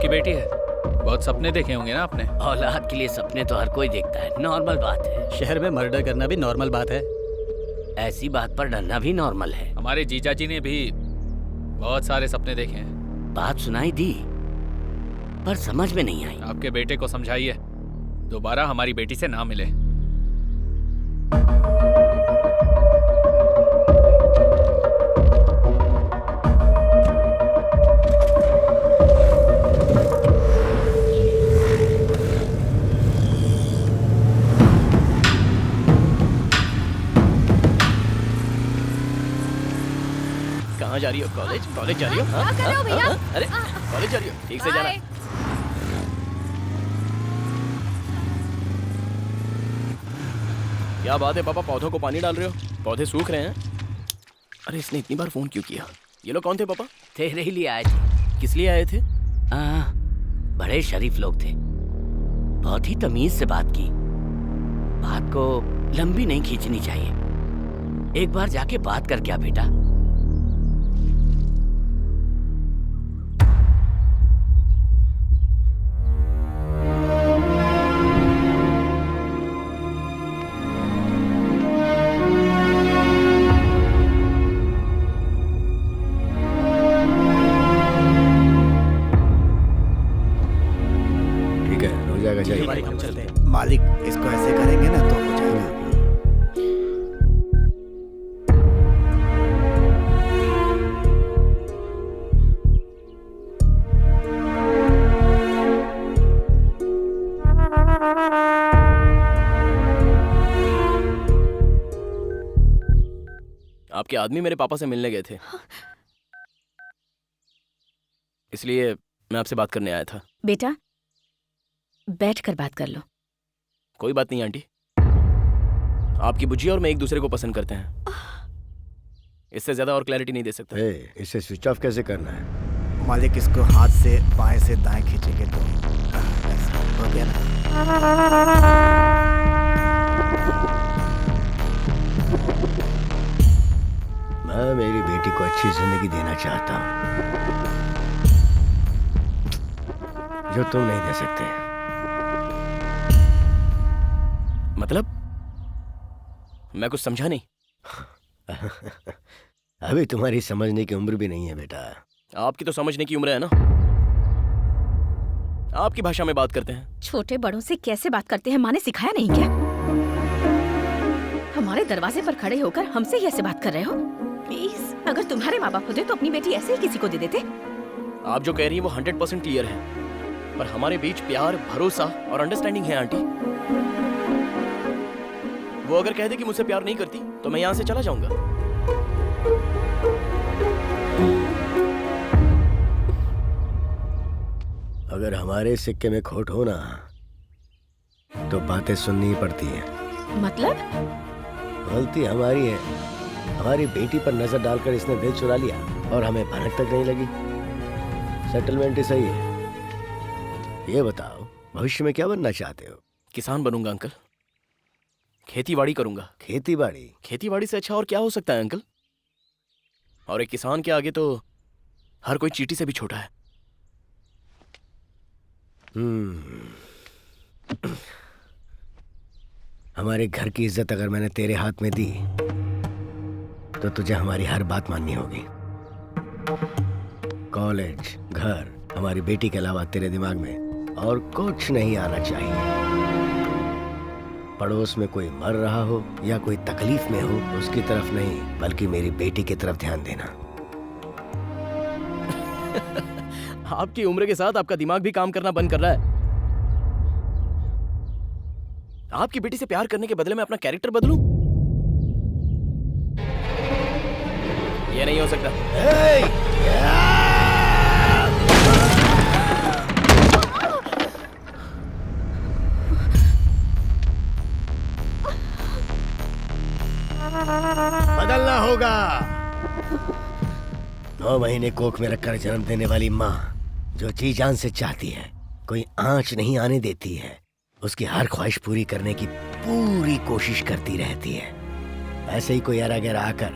आपकी बेटी है, बहुत सपने देखे होंगे ना आपने। औलाद के लिए सपने तो हर कोई देखता है, नॉर्मल बात है। शहर में मर्डर करना भी नॉर्मल बात है। ऐसी बात पर डरना भी नॉर्मल है। हमारे जीजा जी ने भी बहुत सारे सपने देखे हैं। बात सुनाई दी पर समझ में नहीं आई। आपके बेटे को समझाइए दोबारा हमारी बेटी से ना मिले। कहाँ जा रही हो? कॉलेज? कॉलेज जा रही हो? क्या कर रहे हो भैया? अरे कॉलेज जा रही हो? ठीक से जाना। हाय। क्या बात है पापा, पौधों को पानी डाल रहे हो? पौधे सूख रहे हैं। अरे इसने इतनी बार फोन क्यों किया? ये लोग कौन थे पापा? तेरे ही लिए आए थे। किस लिए आए थे? बड़े शरीफ लोग थे, बहुत ही तमीज से बात की। बात को लंबी नहीं खींचनी चाहिए। एक बार जाके बात कर क्या बेटा। हम चलते हैं। मालिक इसको ऐसे करेंगे ना तो हो जाएगा। आपके आदमी मेरे पापा से मिलने गए थे, इसलिए मैं आपसे बात करने आया था। बेटा बैठ कर बात कर लो। कोई बात नहीं आंटी, आपकी बुज्जी और मैं एक दूसरे को पसंद करते हैं। इससे ज्यादा और क्लैरिटी नहीं दे सकता। इसे स्विच ऑफ कैसे करना है? मालिक इसको हाथ से बाएं से दाएं खींचेंगे तो ऐसा हो गया ना। मैं मेरी बेटी को अच्छी जिंदगी देना चाहता हूँ जो तुम नहीं दे सकते। मतलब? मैं कुछ समझा नहीं। अभी तुम्हारी समझने की उम्र भी नहीं है बेटा। आपकी तो समझने की उम्र है ना। आपकी भाषा में बात करते हैं। छोटे बड़ों से कैसे बात करते हैं, माँ ने सिखाया नहीं क्या? हमारे दरवाजे पर खड़े होकर हमसे ही ऐसे बात कर रहे हो? प्लीज, अगर तुम्हारे माँ बाप होते तो अपनी बेटी ऐसे ही किसी को दे देते। आप जो कह रही हैं वो 100% क्लियर है, पर हमारे बीच प्यार, भरोसा और अंडरस्टैंडिंग है आंटी। वो अगर कह दे कि मुझसे प्यार नहीं करती तो मैं यहाँ से चला जाऊंगा। अगर हमारे सिक्के में खोट हो ना तो बातें सुननी ही पड़ती हैं। मतलब? गलती हमारी है। हमारी बेटी पर नजर डालकर इसने दिल चुरा लिया और हमें भनक तक नहीं लगी। सेटलमेंट ही सही है। ये बताओ भविष्य में क्या बनना चाहते हो? किसान बनूंगा अंकल, खेतीबाड़ी करूंगा। खेतीबाड़ी? खेतीबाड़ी से अच्छा और क्या हो सकता है अंकल? और एक किसान के आगे तो हर कोई चींटी से भी छोटा है। हमारे घर की इज्जत अगर मैंने तेरे हाथ में दी तो तुझे हमारी हर बात माननी होगी। कॉलेज, घर, हमारी बेटी के अलावा तेरे दिमाग में और कुछ नहीं आना चाहिए। पड़ोस में कोई मर रहा हो या कोई तकलीफ में हो उसकी तरफ नहीं बल्कि मेरी बेटी की तरफ ध्यान देना। आपकी उम्र के साथ आपका दिमाग भी काम करना बंद कर रहा है। आपकी बेटी से प्यार करने के बदले में अपना कैरेक्टर बदलूं? ये नहीं हो सकता। बदलना होगा। 9 महीने कोख में रखकर जन्म देने वाली माँ जो जी जान से चाहती है, कोई आंच नहीं आने देती है, उसकी हर ख्वाहिश पूरी करने की पूरी कोशिश करती रहती है। ऐसे ही कोई अरा गहरा आकर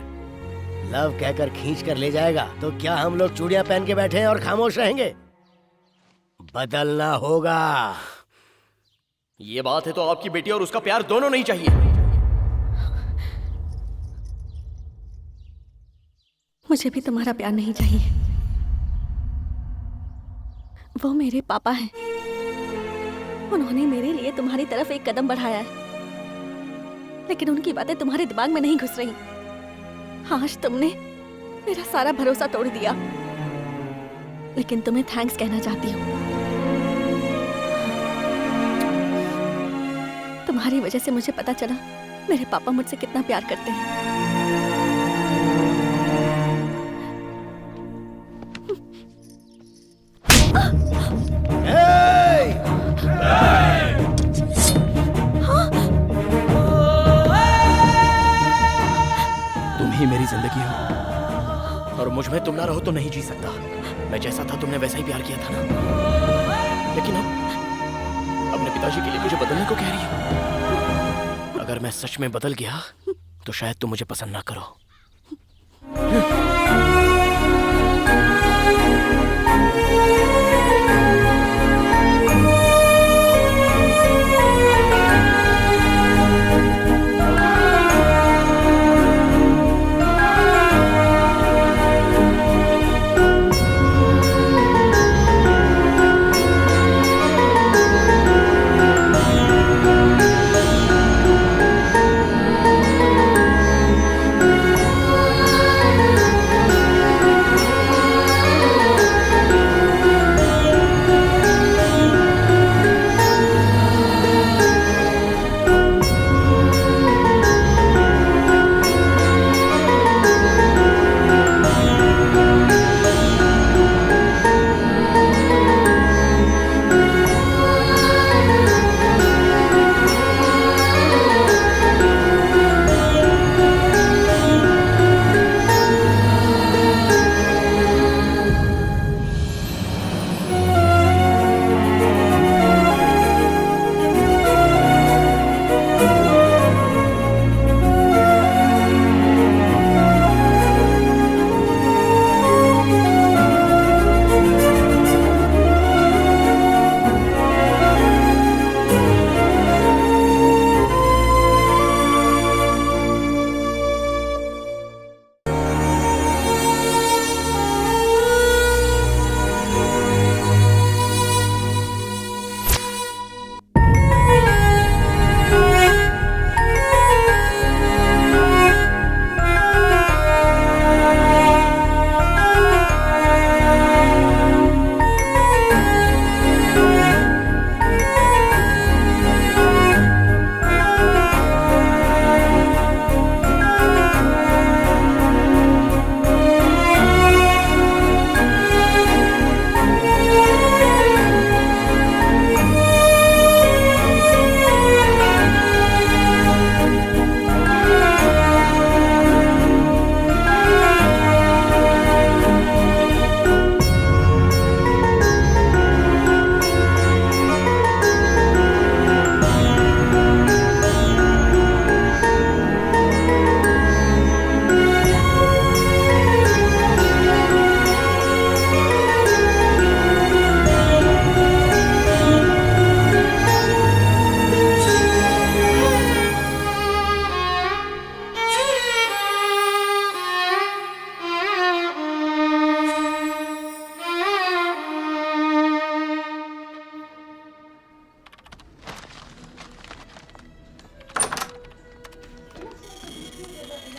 लव कहकर खींच कर ले जाएगा तो क्या हम लोग चूड़ियां पहन के बैठे हैं और खामोश रहेंगे? बदलना होगा। ये बात है तो आपकी बेटी और उसका प्यार दोनों नहीं चाहिए। मुझे भी तुम्हारा प्यार नहीं चाहिए। वो मेरे पापा हैं। उन्होंने मेरे लिए तुम्हारी तरफ एक कदम बढ़ाया है, लेकिन उनकी बातें तुम्हारे दिमाग में नहीं घुस रही। आज तुमने मेरा सारा भरोसा तोड़ दिया, लेकिन तुम्हें थैंक्स कहना चाहती हूँ। तुम्हारी वजह से मुझे पता चला मेरे पापा मुझसे कितना प्यार करते हैं। तुम ही मेरी जिंदगी हो और मुझ में तुम ना रहो तो नहीं जी सकता। मैं जैसा था तुमने वैसा ही प्यार किया था ना। लेकिन अब अपने पिताजी के लिए मुझे बदलने को कह रही हो। अगर मैं सच में बदल गया तो शायद तुम मुझे पसंद ना करो।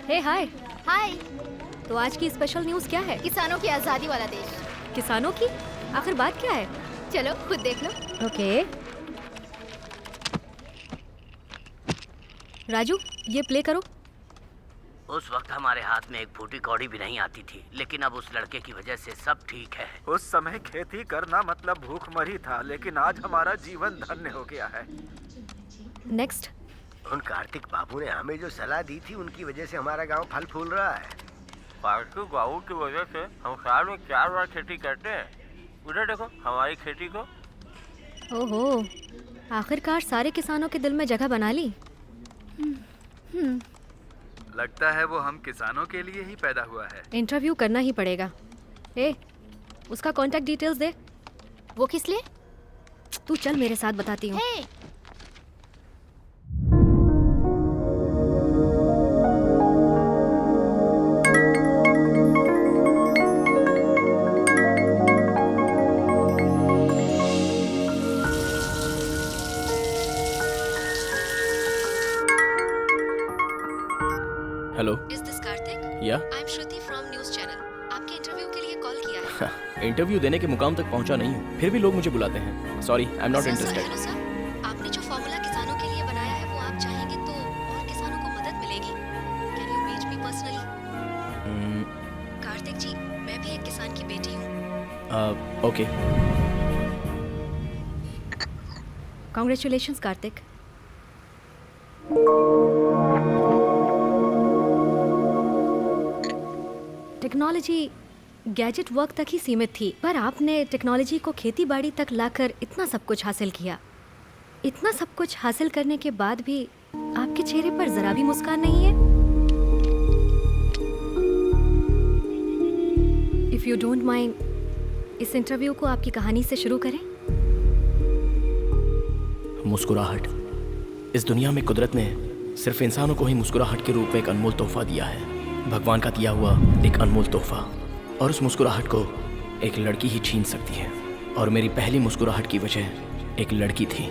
हे हाय। हाय। तो आज की स्पेशल न्यूज़ क्या है? किसानों की आज़ादी वाला देश। किसानों की? आखिर बात क्या है? चलो खुद देख लो। ओके। राजू ये प्ले करो। उस वक्त हमारे हाथ में एक फूटी कौड़ी भी नहीं आती थी, लेकिन अब उस लड़के की वजह से सब ठीक है। उस समय खेती करना मतलब भूखमरी था, लेकिन आज हमारा जीवन धन्य हो गया है। नेक्स्ट। उन कार्तिक बाबू ने हमें जो सलाह दी थी, उनकी वजह से हमारा गांव फल फूल रहा है। कार्तिक बाबू की वजह से हम साल में 4 बार खेती करते हैं। उधर देखो हमारी खेती को। ओहो, आखिरकार सारे किसानों के दिल में जगह बना ली। लगता है वो हम किसानों के लिए ही पैदा हुआ है। इंटरव्यू करना ही पड़ेगा। ए, उसका कांटेक्ट डिटेल्स दे। वो किस लिए? तू चल मेरे साथ, बताती हूँ। हे, हेलो। Is this Karthik? या I'm Shruti from News Channel. आपके इंटरव्यू के लिए कॉल किया है। इंटरव्यू देने के मुकाम तक पहुंचा नहीं हूँ, फिर भी लोग मुझे बुलाते हैं। Sorry, I am not interested. Hello sir, आपने जो फॉर्मूला किसानों के लिए बनाया है वो आप चाहेंगे तो और किसानों को मदद मिलेगी। Can you reach me personally? Karthik ji, मैं भी एक किसान की बेटी हूँ। Okay. Congratulations Karthik. Technology gadget work तक ही सीमित थी, पर आपने टेक्नोलॉजी को खेती बाड़ी तक लाकर इतना सब कुछ हासिल किया। इतना सब कुछ हासिल करने के बाद भी आपके चेहरे पर जरा भी मुस्कान नहीं है। इफ यू डोंट माइंड, इस इंटरव्यू को आपकी कहानी से शुरू करें। मुस्कुराहट। इस दुनिया में कुदरत ने सिर्फ इंसानों को ही मुस्कुराहट के रूप में एक अनमोल तोहफा दिया है, भगवान का दिया हुआ एक अनमोल तोहफा। और उस मुस्कुराहट को एक लड़की ही छीन सकती है, और मेरी पहली मुस्कुराहट की वजह एक लड़की थी।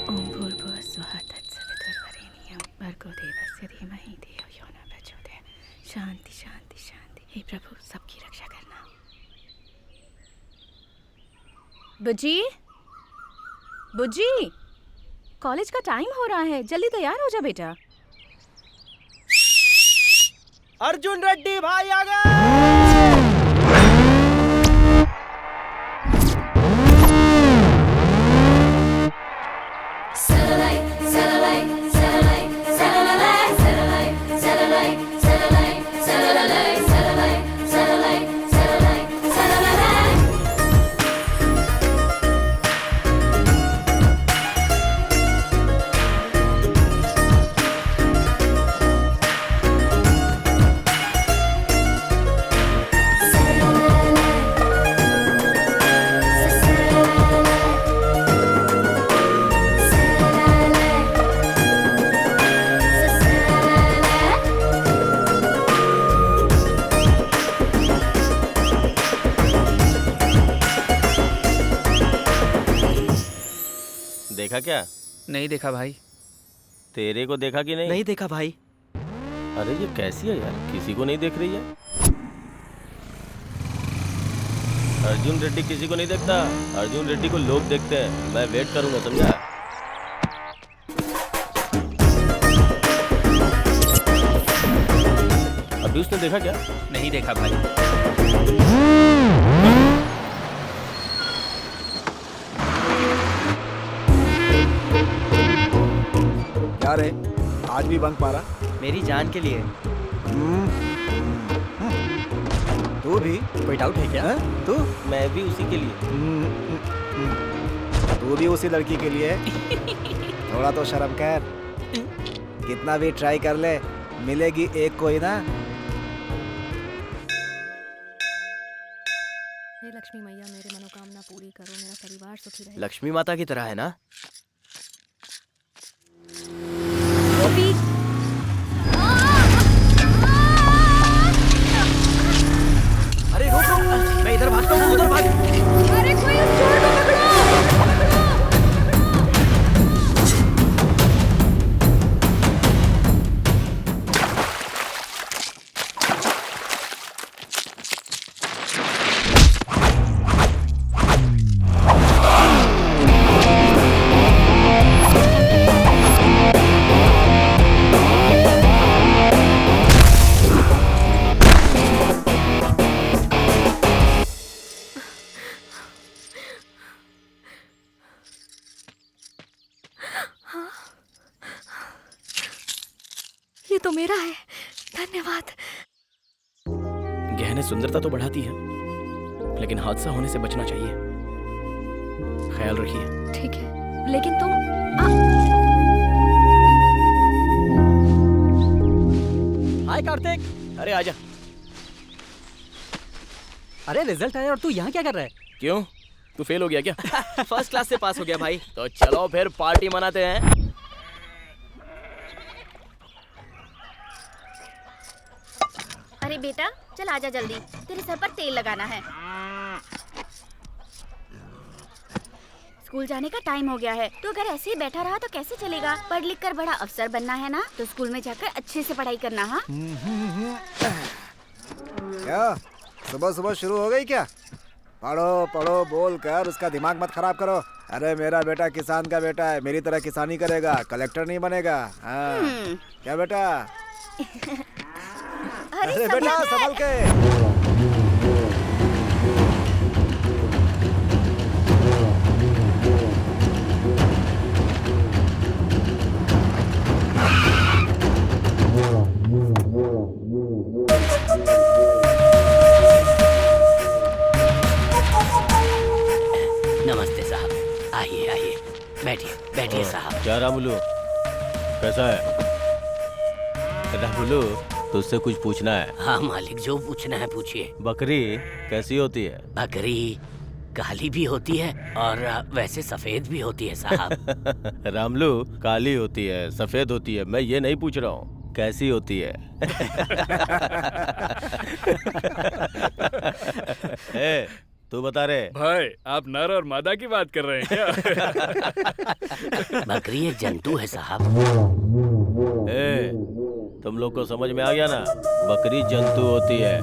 ओम भूर्भुवः स्वः तत्सवितुर्वरेण्यं भर्गो देवस्य धीमहि धियो यो न प्रचोदयात्। शांति शांति शांति। हे प्रभु, सबकी रक्षा करना। बुज्जी, बुज्जी, कॉलेज का टाइम हो रहा है, जल्दी तैयार हो जा बेटा। अर्जुन रेड्डी भाई आ गए। देखा क्या? नहीं देखा भाई। तेरे को देखा कि नहीं? नहीं देखा भाई। अरे ये कैसी है यार, किसी को नहीं देख रही है। अर्जुन रेड्डी किसी को नहीं देखता, अर्जुन रेड्डी को लोग देखते हैं। मैं वेट करूंगा, समझा? अभी उसने देखा क्या? नहीं देखा भाई। क्या रे, आज भी बंक मारा? मेरी जान के लिए। तू भी? कोई डाउट है क्या? तू? मैं भी उसी के लिए। तू भी उसी लड़की के लिए? थोड़ा तो शर्म कर। कितना भी ट्राई कर ले, मिलेगी एक कोई ना। हे लक्ष्मी मैया, मेरी मनोकामना पूरी करो, मेरा परिवार सुखी रहे। लक्ष्मी माता की तरह है ना? गोपी, अरे रुक रुक, मैं इधर भागता हूँ, उधर भाग। अरे कोई उस चोर को पकड़ो। ये तो मेरा है, धन्यवाद। गहने सुंदरता तो बढ़ाती है, लेकिन हादसा होने से बचना चाहिए। ख्याल रखिए। ठीक है, लेकिन तुम हाय कार्तिक। अरे आजा। अरे रिजल्ट आया और तू यहाँ क्या कर रहा है? क्यों? तू फेल हो गया क्या? फर्स्ट क्लास से पास हो गया भाई। तो चलो फिर पार्टी मनाते हैं। अरे बेटा चल आजा जल्दी, तेरे सर पर तेल लगाना है। स्कूल जाने का टाइम हो गया है, तो अगर ऐसे ही बैठा रहा तो कैसे चलेगा? पढ़ लिख कर बड़ा अफसर बनना है ना, तो स्कूल में जाकर अच्छे से पढ़ाई करना। हाँ क्या सुबह सुबह शुरू हो गई क्या? पढ़ो पढ़ो बोल कर उसका दिमाग मत खराब करो। अरे मेरा बेटा किसान का बेटा है, मेरी तरह किसानी करेगा, कलेक्टर नहीं बनेगा। हाँ क्या बेटा? अरे बेटा संभल के। नमस्ते साहब, आइए आइए, बैठिए बैठिए साहब। क्या रामुलू, कैसा है? रामुलू, तुझसे कुछ पूछना है। हाँ मालिक, जो पूछना है पूछिए। बकरी कैसी होती है? बकरी काली भी होती है और वैसे सफेद भी होती है साहब। रामलू, काली होती है सफेद होती है, मैं ये नहीं पूछ रहा हूँ, कैसी होती है? ए, तू बता रे। भाई आप नर और मादा की बात कर रहे हैं क्या? बकरी एक जंतु है साहब। ए, तुम लोग को समझ में आ गया ना? बकरी जंतु होती है,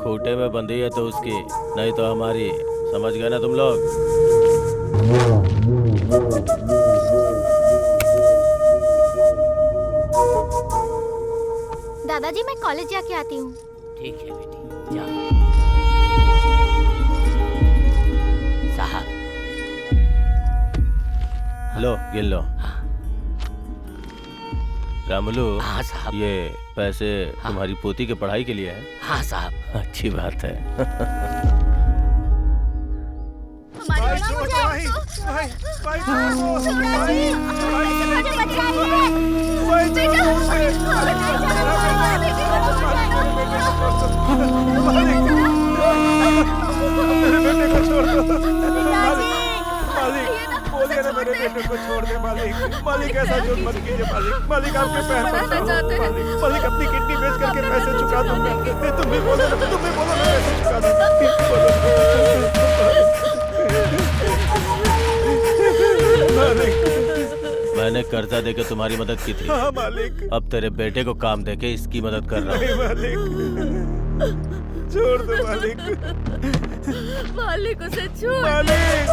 खूंटे में बंधी है तो उसकी, नहीं तो हमारी। समझ गए ना तुम लोग? दादाजी मैं कॉलेज जाके आती हूँ। ठीक है बेटी, जाओ। साहब लो गिन लो। रामुलू, हाँ साहब। ये पैसे तुम्हारी पोती के पढ़ाई के लिए है? हाँ साहब। अच्छी बात है। मेरे बेटे को छोड़ दो मालिक, बोलिए ना मेरे बेटे को छोड़ दे मालिक। मालिक ऐसा जुल्म मत कीजिए मालिक। मालिक आपके पैर पड़ता हूं मालिक, अपनी किडनी बेच करके पैसे चुका दूंगा। तुम भी बोलो ना, पैसे चुका दूंगा। मैंने कर्जा देके तुम्हारी मदद की थी। हाँ मालिक। अब तेरे बेटे को काम देके इसकी मदद कर रहा हूँ। मालिक छोड़ दो मालिक। मालिक उसे छोड़। मालिक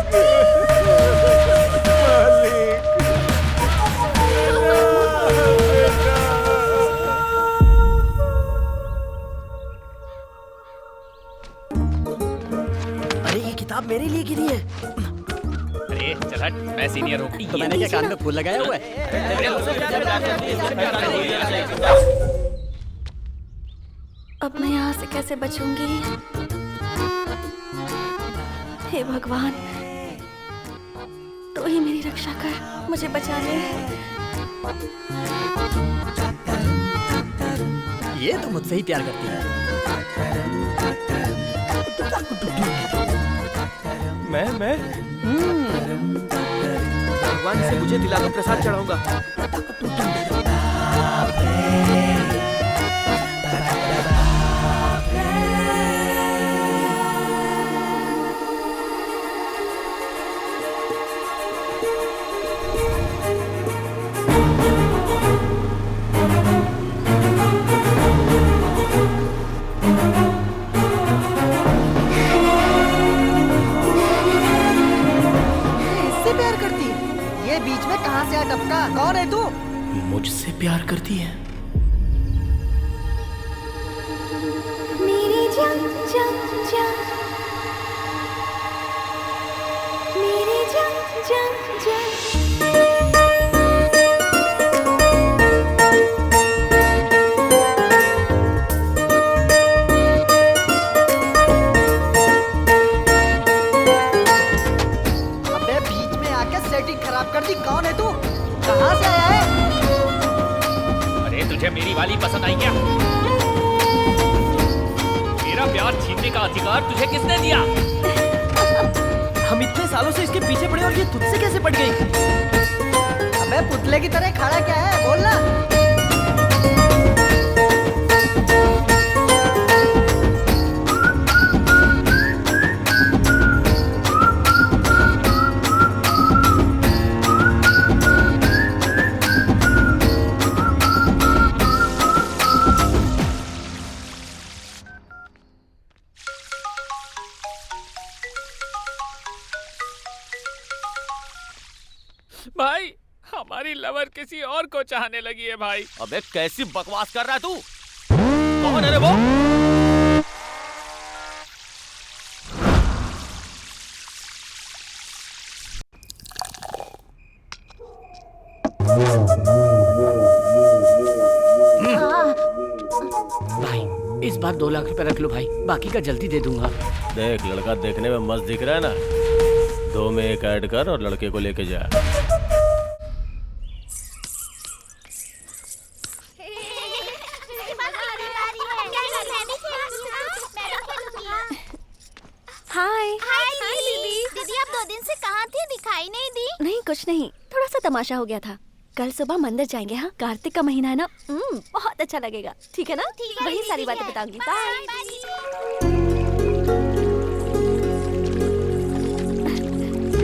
अरे ये किताब मेरे लिए गिरी है। अरे चल हट, मैं सीनियर हूँ। तो मैंने क्या कान में फूल लगाया हुआ है? अब मैं यहाँ से कैसे बचूंगी? हे भगवान, तो ही मेरी रक्षा कर, मुझे बचा ले। ये तो मुझसे ही प्यार करती है। मैं भगवान से मुझे दिला दो, प्रसाद चढ़ाऊंगा। बीच में कहां से आ टपका? कौन है तू? मुझसे प्यार करती है। मेरी जान जान जान, मेरी जान जान जान। खराब कर दी। कौन है तू? कहां से आया है? अरे तुझे मेरी वाली पसंद आई क्या? मेरा प्यार छीनने का अधिकार तुझे किसने दिया? हम इतने सालों से इसके पीछे पड़े और ये तुझसे कैसे पड़ गई? अबे पुतले की तरह खड़ा क्या है, बोलना। भाई हमारी लवर किसी और को चाहने लगी है भाई। अबे कैसी बकवास कर रहा है तू? कौन है रे वो? भाई इस बार 2 लाख रुपए रख लो भाई, बाकी का जल्दी दे दूंगा। देख लड़का देखने में मस्त दिख रहा है ना, 2 में 1 ऐड कर और लड़के को लेके जा। हाय हाय दीदी। दीदी आप 2 दिन से कहाँ थी, दिखाई नहीं दी। नहीं कुछ नहीं, थोड़ा सा तमाशा हो गया था। कल सुबह मंदिर जाएंगे। हाँ, कार्तिक का महीना है ना, बहुत अच्छा लगेगा। ठीक है ना? वही सारी बातें बताऊंगी। बाय।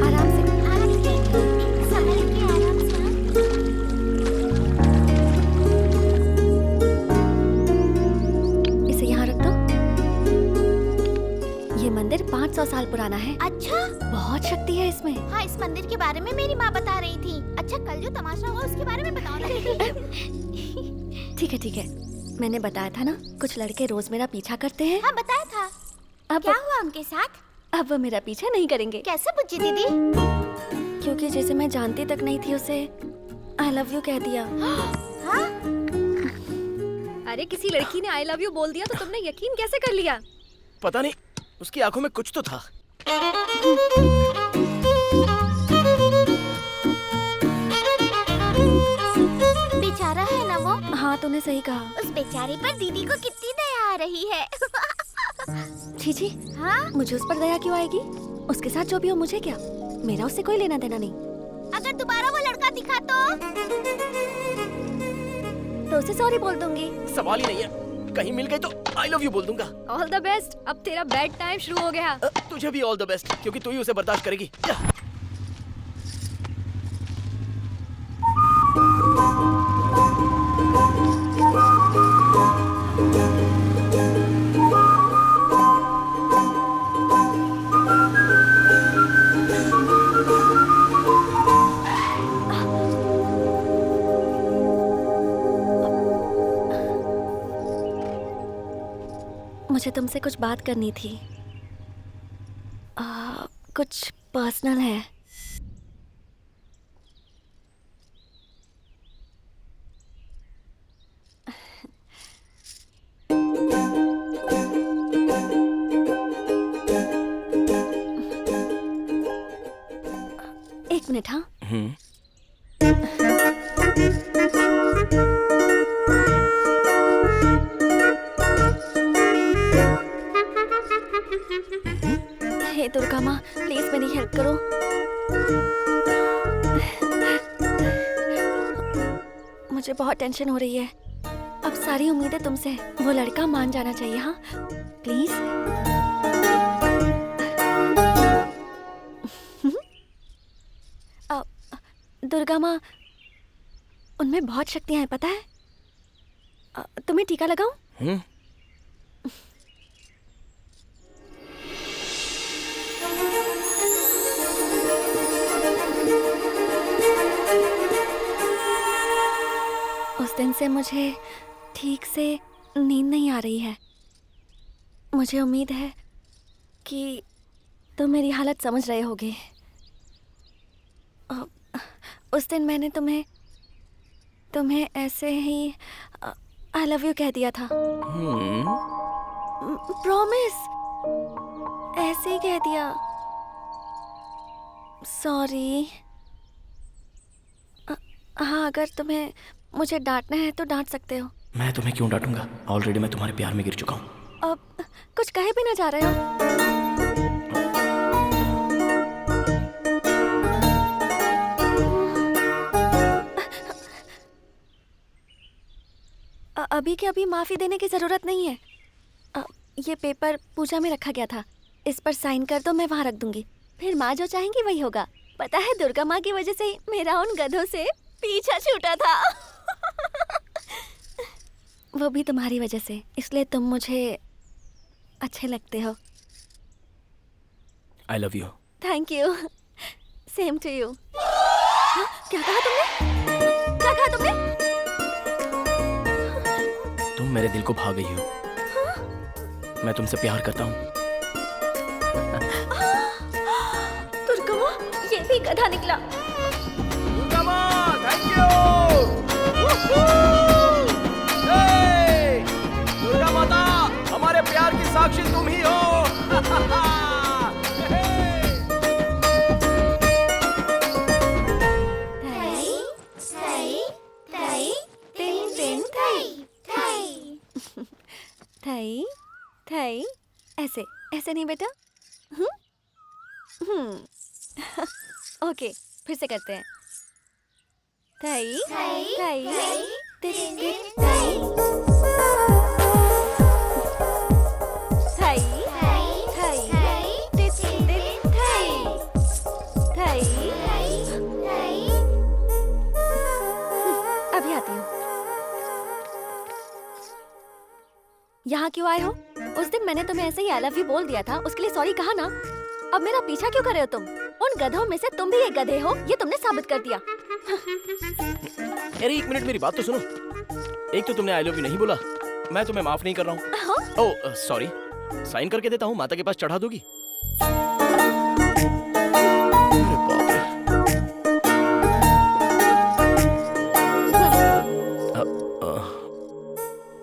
आराम से संभल के, आराम से। इसे यहाँ रख दो। ये मंदिर 500 साल पुराना है। अच्छा, बहुत शक्ति है इसमें। हाँ, इस मंदिर के बारे में मेरी माँ बता रही थी। अच्छा, कल जो तमाशा हुआ उसके बारे में बताओ ना। ठीक है ठीक है, मैंने बताया था ना, कुछ लड़के रोज मेरा पीछा करते हैं। हाँ बताया था। अब क्या हुआ उनके साथ? अब वो मेरा पीछा नहीं करेंगे। कैसे बुच्ची दीदी? क्योंकि जिसे मैं जानती तक नहीं थी उसे आई लव यू कह दिया। हाँ? अरे किसी लड़की ने आई लव यू बोल दिया तो तुमने यकीन कैसे कर लिया? पता नहीं, उसकी आंखों में कुछ तो था। बेचारा है ना वो। हाँ तूने सही कहा। उस बेचारे पर दीदी को कितनी दया आ रही है। छी हाँ? मुझे उस पर दया क्यों आएगी? उसके साथ जो भी हो मुझे क्या, मेरा उससे कोई लेना देना नहीं। अगर दोबारा वो लड़का दिखा तो उसे सॉरी बोल दूंगी। सवाल ही नहीं है, कहीं मिल गई तो आई लव यू बोल दूंगा। All the best. अब तेरा बेड टाइम शुरू हो गया। तुझे भी ऑल द बेस्ट, क्योंकि तू ही उसे बर्दाश्त करेगी। मुझे तुमसे कुछ बात करनी थी। कुछ पर्सनल है। एक मिनट। हाँ हे दुर्गा माँ, प्लीज मेरी हेल्प करो। मुझे बहुत टेंशन हो रही है। अब सारी उम्मीदें तुमसे। वो लड़का मान जाना चाहिए। हाँ प्लीज। दुर्गा माँ, उनमें बहुत शक्तियां हैं, पता है? तुम्हें टीका लगाऊं? उस दिन से मुझे ठीक से नींद नहीं आ रही है। मुझे उम्मीद है कि तुम मेरी हालत समझ रहे होगे। उस दिन मैंने तुम्हें ऐसे ही आई लव यू कह दिया था। प्रॉमिस, ऐसे ही कह दिया। सॉरी। हाँ, अगर तुम्हें मुझे डांटना है तो डांट सकते हो। मैं तुम्हें क्यों डांटूंगा? ऑलरेडी मैं तुम्हारे प्यार में गिर चुका हूँ। अब कुछ कहे भी ना जा रहे हो। अभी के अभी माफी देने की जरूरत नहीं है। ये पेपर पूजा में रखा गया था, इस पर साइन कर दो, मैं वहाँ रख दूंगी। फिर माँ जो चाहेंगी वही होगा। पता है दुर्गा माँ की वजह से ही मेरा उन गधों से पीछा छूटा था। वो भी तुम्हारी वजह से, इसलिए तुम मुझे अच्छे लगते हो। I love you. Thank you. Same to you. क्या कहा तुमने? क्या कहा तुमने? तुम मेरे दिल को भा गई हो। मैं तुमसे प्यार करता हूँ। दुर्गा माँ, ये भी गधा निकला। दुर्गा माँ, थैंक यू। दुर्गा माता, हमारे प्यार की साक्षी तुम ही हो। थई थई, ऐसे ऐसे नहीं बेटा। ओके, फिर से करते हैं। थई थई थई थई अभी आती हूँ। यहाँ क्यों आए हो? उस दिन मैंने तुम्हें ऐसे ही आई लव यू बोल दिया था, उसके लिए सॉरी कहा ना। अब मेरा पीछा क्यों कर रहे हो तुम? उन गधों में से तुम भी एक गधे हो, ये तुमने साबित कर दिया। अरे एक मिनट, मेरी बात तो सुनो। एक तो तुमने आई लव यू नहीं बोला, मैं तुम्हें माफ नहीं कर रहा हूँ। ओह सॉरी, साइन करके देता हूँ, माता के पास चढ़ा दोगी?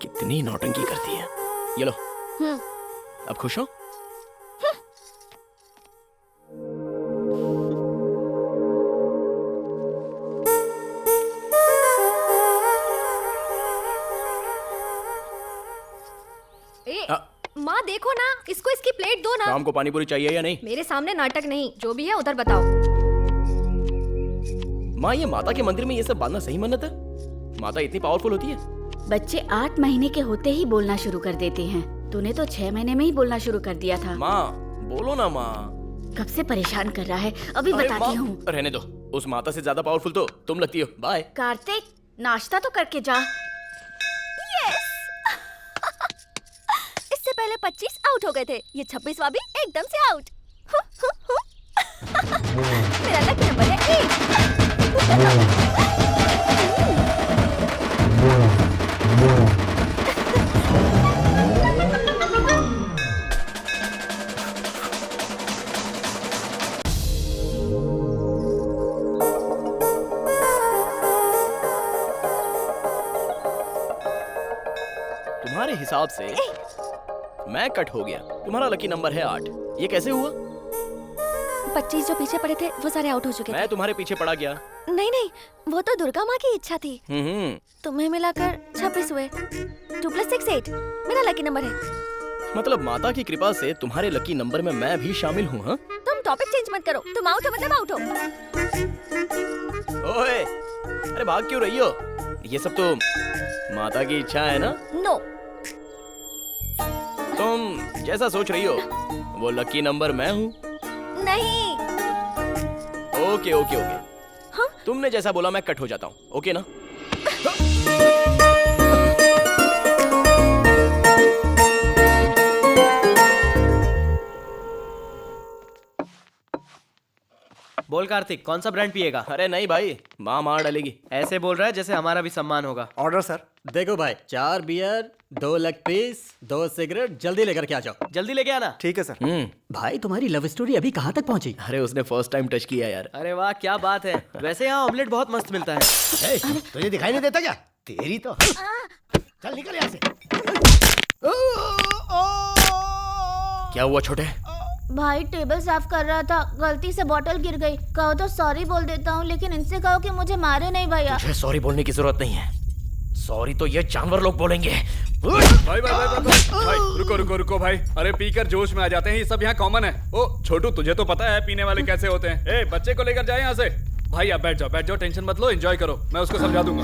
कितनी नौटंकी करती है। ये लो, अब खुश हो? माँ देखो ना, इसको इसकी प्लेट दो ना। शाम को पानी पूरी चाहिए या नहीं? मेरे सामने नाटक नहीं, जो भी है उधर बताओ। माँ, ये माता के मंदिर में ये सब बांधना सही मन्नत है? माता इतनी पावरफुल होती है? बच्चे 8 महीने के होते ही बोलना शुरू कर देते हैं। तूने तो 6 महीने में ही बोलना शुरू कर दिया था। माँ बोलो ना माँ। कब से परेशान कर रहा है, अभी बताती हूँ। रहने दो, उस माता से ज्यादा पावरफुल तो तुम लगती हो। बाय। कार्तिक, नाश्ता तो करके जा। इससे पहले 25 आउट हो गए थे, ये 26वां भी एकदम से आउट। मेरा लकी नंबर है 1। तुम्हारे हिसाब से मैं कट हो गया, तुम्हारा लकी नंबर है 8। ये कैसे हुआ? 25 जो पीछे पड़े थे वो सारे आउट हो चुके थे। मैं तुम्हारे पीछे पड़ा गया? नहीं, वो तो दुर्गा माँ की इच्छा थी। तुम्हें मिलाकर 26 हुए। 2 + 6 8 मेरा लकी नंबर है। मतलब माता की कृपा से तुम्हारे लकी नंबर में मैं भी शामिल हूँ। हाँ, तुम टॉपिक चेंज मत करो। तुम आउट हो मतलब आउट हो। ओए, अरे भाग क्यों रही हो? ये सब तो माता की इच्छा है ना? नो, तुम जैसा सोच रही हो वो लकी नंबर मैं हूँ। नहीं। ओके ओके ओके, हाँ? तुमने जैसा बोला मैं कट हो जाता हूँ। ओके ना? बोल कार्तिक, कौन सा ब्रांड पिएगा? अरे नहीं भाई, माँ मार डालेगी। ऐसे बोल रहा है जैसे हमारा भी सम्मान होगा। Order sir. देखो भाई, 4 बियर, 2 लेग पीस, 2 सिगरेट, जल्दी लेकर के आ जाओ। जल्दी लेके आना। ठीक है सर। भाई तुम्हारी लव स्टोरी अभी कहाँ तक पहुंची? अरे उसने फर्स्ट टाइम टच किया यार। अरे वाह, क्या बात है। वैसे यहाँ ऑमलेट बहुत मस्त मिलता है। तुझे दिखाई नहीं देता क्या? तेरी तो चल निकल यहाँ से। क्या हुआ छोटे? भाई टेबल साफ कर रहा था, गलती से बोतल गिर गई। कहो तो सॉरी बोल देता हूँ, लेकिन इनसे कहो कि मुझे मारे नहीं भैया। तुझे सॉरी बोलने की जरूरत नहीं है। सॉरी तो ये जानवर लोग बोलेंगे। भाई रुको भाई। अरे पीकर जोश में आ जाते हैं, ये सब यहाँ कॉमन है। ओ छोटू, तुझे तो पता है पीने वाले कैसे होते हैं। ए बच्चे को लेकर जाए यहाँ से। भाई आप बैठ जाओ, टेंशन मत लो, एंजॉय करो, मैं उसको समझा दूंगा।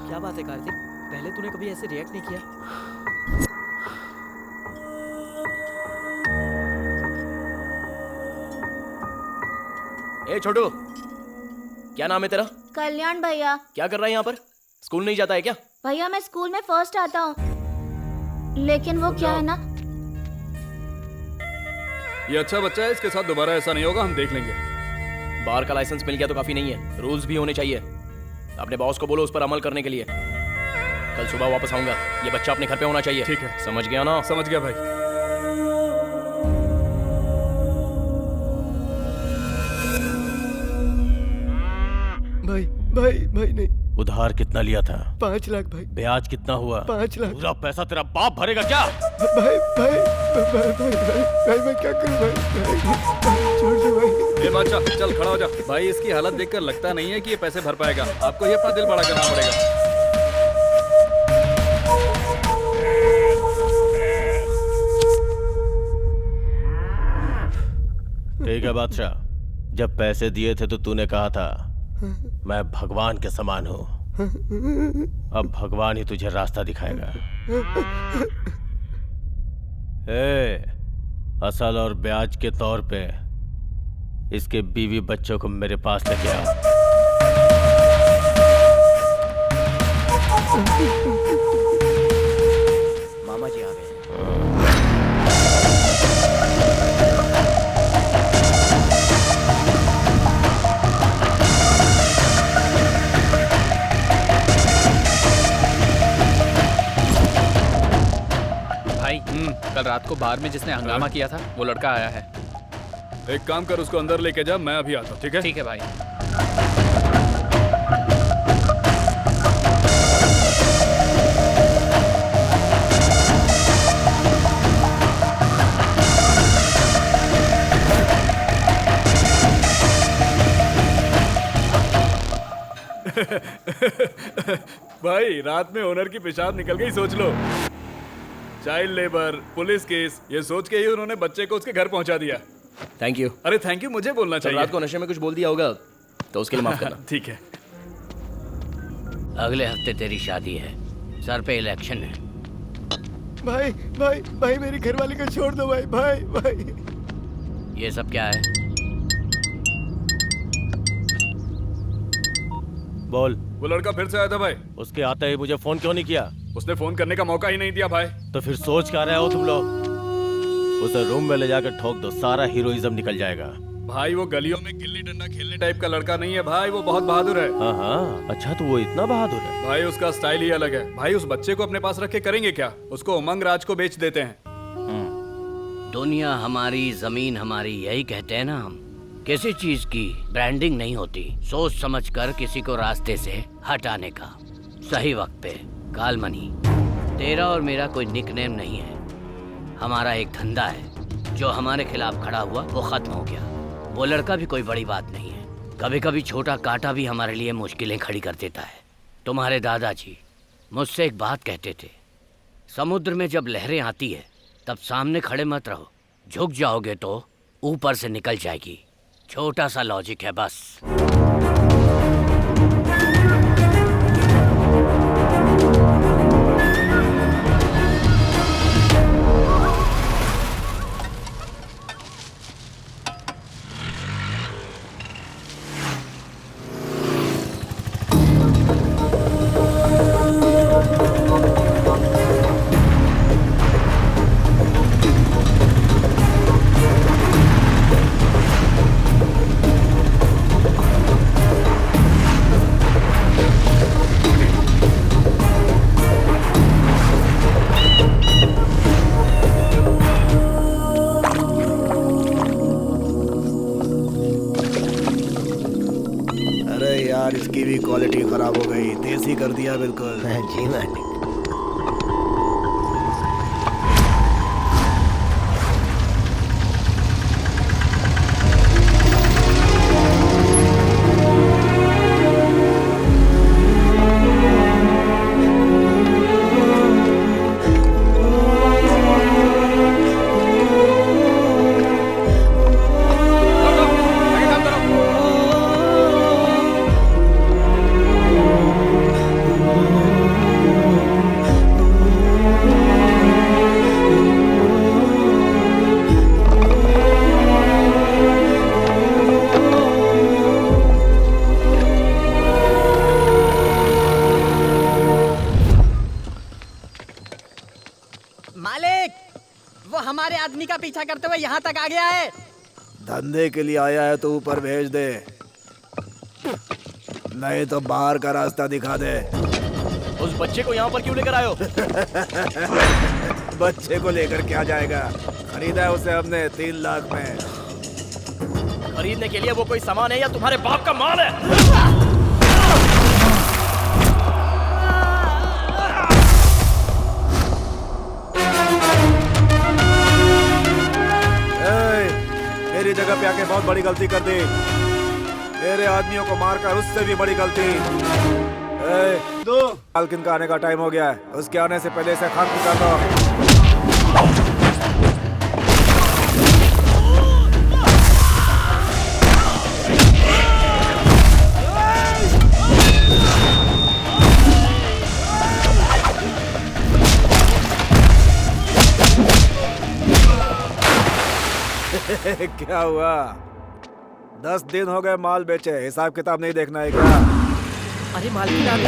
क्या बात है कार्तिक? पहले तूने कभी ऐसे रिएक्ट नहीं किया। ए छोटू, क्या नाम है तेरा? कल्याण भैया। क्या कर रहा है यहाँ पर? स्कूल नहीं जाता है क्या? भैया मैं स्कूल में फर्स्ट आता हूँ, लेकिन वो क्या है ना, ये अच्छा बच्चा है, इसके साथ दोबारा ऐसा नहीं होगा, हम देख लेंगे। बार का लाइसेंस मिल गया तो काफी नहीं है, रूल्स भी होने चाहिए। अपने बॉस को बोलो उस पर अमल करने के लिए। कल सुबह वापस आऊंगा, ये बच्चा अपने घर पे होना चाहिए। ठीक है। समझ गया ना? समझ गया भाई। भाई भाई भाई नहीं। उधार कितना लिया था? 5 लाख भाई। ब्याज कितना हुआ? 5 लाख। पूरा पैसा तेरा बाप भरेगा क्या? भाई भाई भाई भाई भाई मैं क्या करूं भाई? छोड़ दो भाई। ए बादशाह चल खड़ा हो जा। भाई इसकी हालत देखकर लगता नहीं है कि ये पैसे भर पाएगा, आपको ही अपना दिल बड़ा करना पड़ेगा। ठीक है बादशाह, जब पैसे दिए थे तो तूने कहा था मैं भगवान के समान हूँ। अब भगवान ही तुझे रास्ता दिखाएगा। असल और ब्याज के तौर पे इसके बीवी बच्चों को मेरे पास लेके आओ। मामा जी आ गए। कल रात को बार में जिसने हंगामा किया था वो लड़का आया है। एक काम कर, उसको अंदर लेके जा, मैं अभी आता हूँ। ठीक है? ठीक है भाई। भाई रात में ओनर की पेशाब निकल गई, सोच लो। चाइल्ड लेबर, पुलिस केस, ये सोच के ही उन्होंने बच्चे को उसके घर पहुंचा दिया। Thank you. अरे थैंक यू मुझे बोलना चाहिए। रात को नशे में कुछ बोल दिया होगा तो उसके लिए माफ करना। ठीक है। अगले हफ्ते तेरी शादी है, सर पे इलेक्शन है। भाई भाई भाई मेरी घरवाली को छोड़ दो भाई भाई भाई। ये सब क्या है? बोल। वो लड़का फिर से आया था भाई। उसके आते ही मुझे फोन क्यों नहीं किया? उसने फोन करने का मौका ही नहीं दिया भाई। तो फिर सोच क्या रहे हो तुम लोग? उसे रूम में ले जाकर ठोक दो, सारा हीरोइज्म निकल जाएगा। भाई वो गलियों में गिल्ली डंडा खेलने टाइप का लड़का नहीं है भाई, वो बहुत बहादुर है। हाँ हाँ, अच्छा तो वो इतना बहादुर है? भाई उसका स्टाइल ही अलग है। भाई उस बच्चे को अपने पास रख के करेंगे क्या? उसको उमंग राज को बेच देते हैं। दुनिया हमारी, जमीन हमारी, यही कहते हैं ना हम। किसी चीज की ब्रांडिंग नहीं होती, सोच समझ कर किसी को रास्ते से हटाने का। सही वक्त पे कालमनी। तेरा और मेरा कोई निकनेम नहीं है, हमारा एक धंधा है। जो हमारे खिलाफ खड़ा हुआ वो खत्म हो गया। वो लड़का भी कोई बड़ी बात नहीं है। कभी कभी छोटा कांटा भी हमारे लिए मुश्किलें खड़ी कर देता है। तुम्हारे दादाजी मुझसे एक बात कहते थे, समुद्र में जब लहरें आती है तब सामने खड़े मत रहो, झुक जाओगे तो ऊपर से निकल जाएगी। छोटा सा लॉजिक है बस। यार इसकी भी क्वालिटी खराब हो गई, देसी कर दिया बिल्कुल। जी मालिक। हमारे आदमी का पीछा करते हुए यहाँ तक आ गया है। धंधे के लिए आया है तो ऊपर भेज दे, नहीं तो बाहर का रास्ता दिखा दे। उस बच्चे को यहाँ पर क्यों लेकर आए हो? बच्चे को लेकर क्या जाएगा, खरीदा है उसे हमने 3 लाख में। खरीदने के लिए वो कोई सामान है या तुम्हारे बाप का माल है? मेरी जगह पे आके बहुत बड़ी गलती कर दी, मेरे आदमियों को मारकर उससे भी बड़ी गलती। मालकिन का आने का टाइम हो गया है, उसके आने से पहले इसे खत्म कर दो। क्या हुआ? 10 दिन हो गए माल बेचे, हिसाब किताब नहीं देखना है क्या? अरे मालकिन आ गई।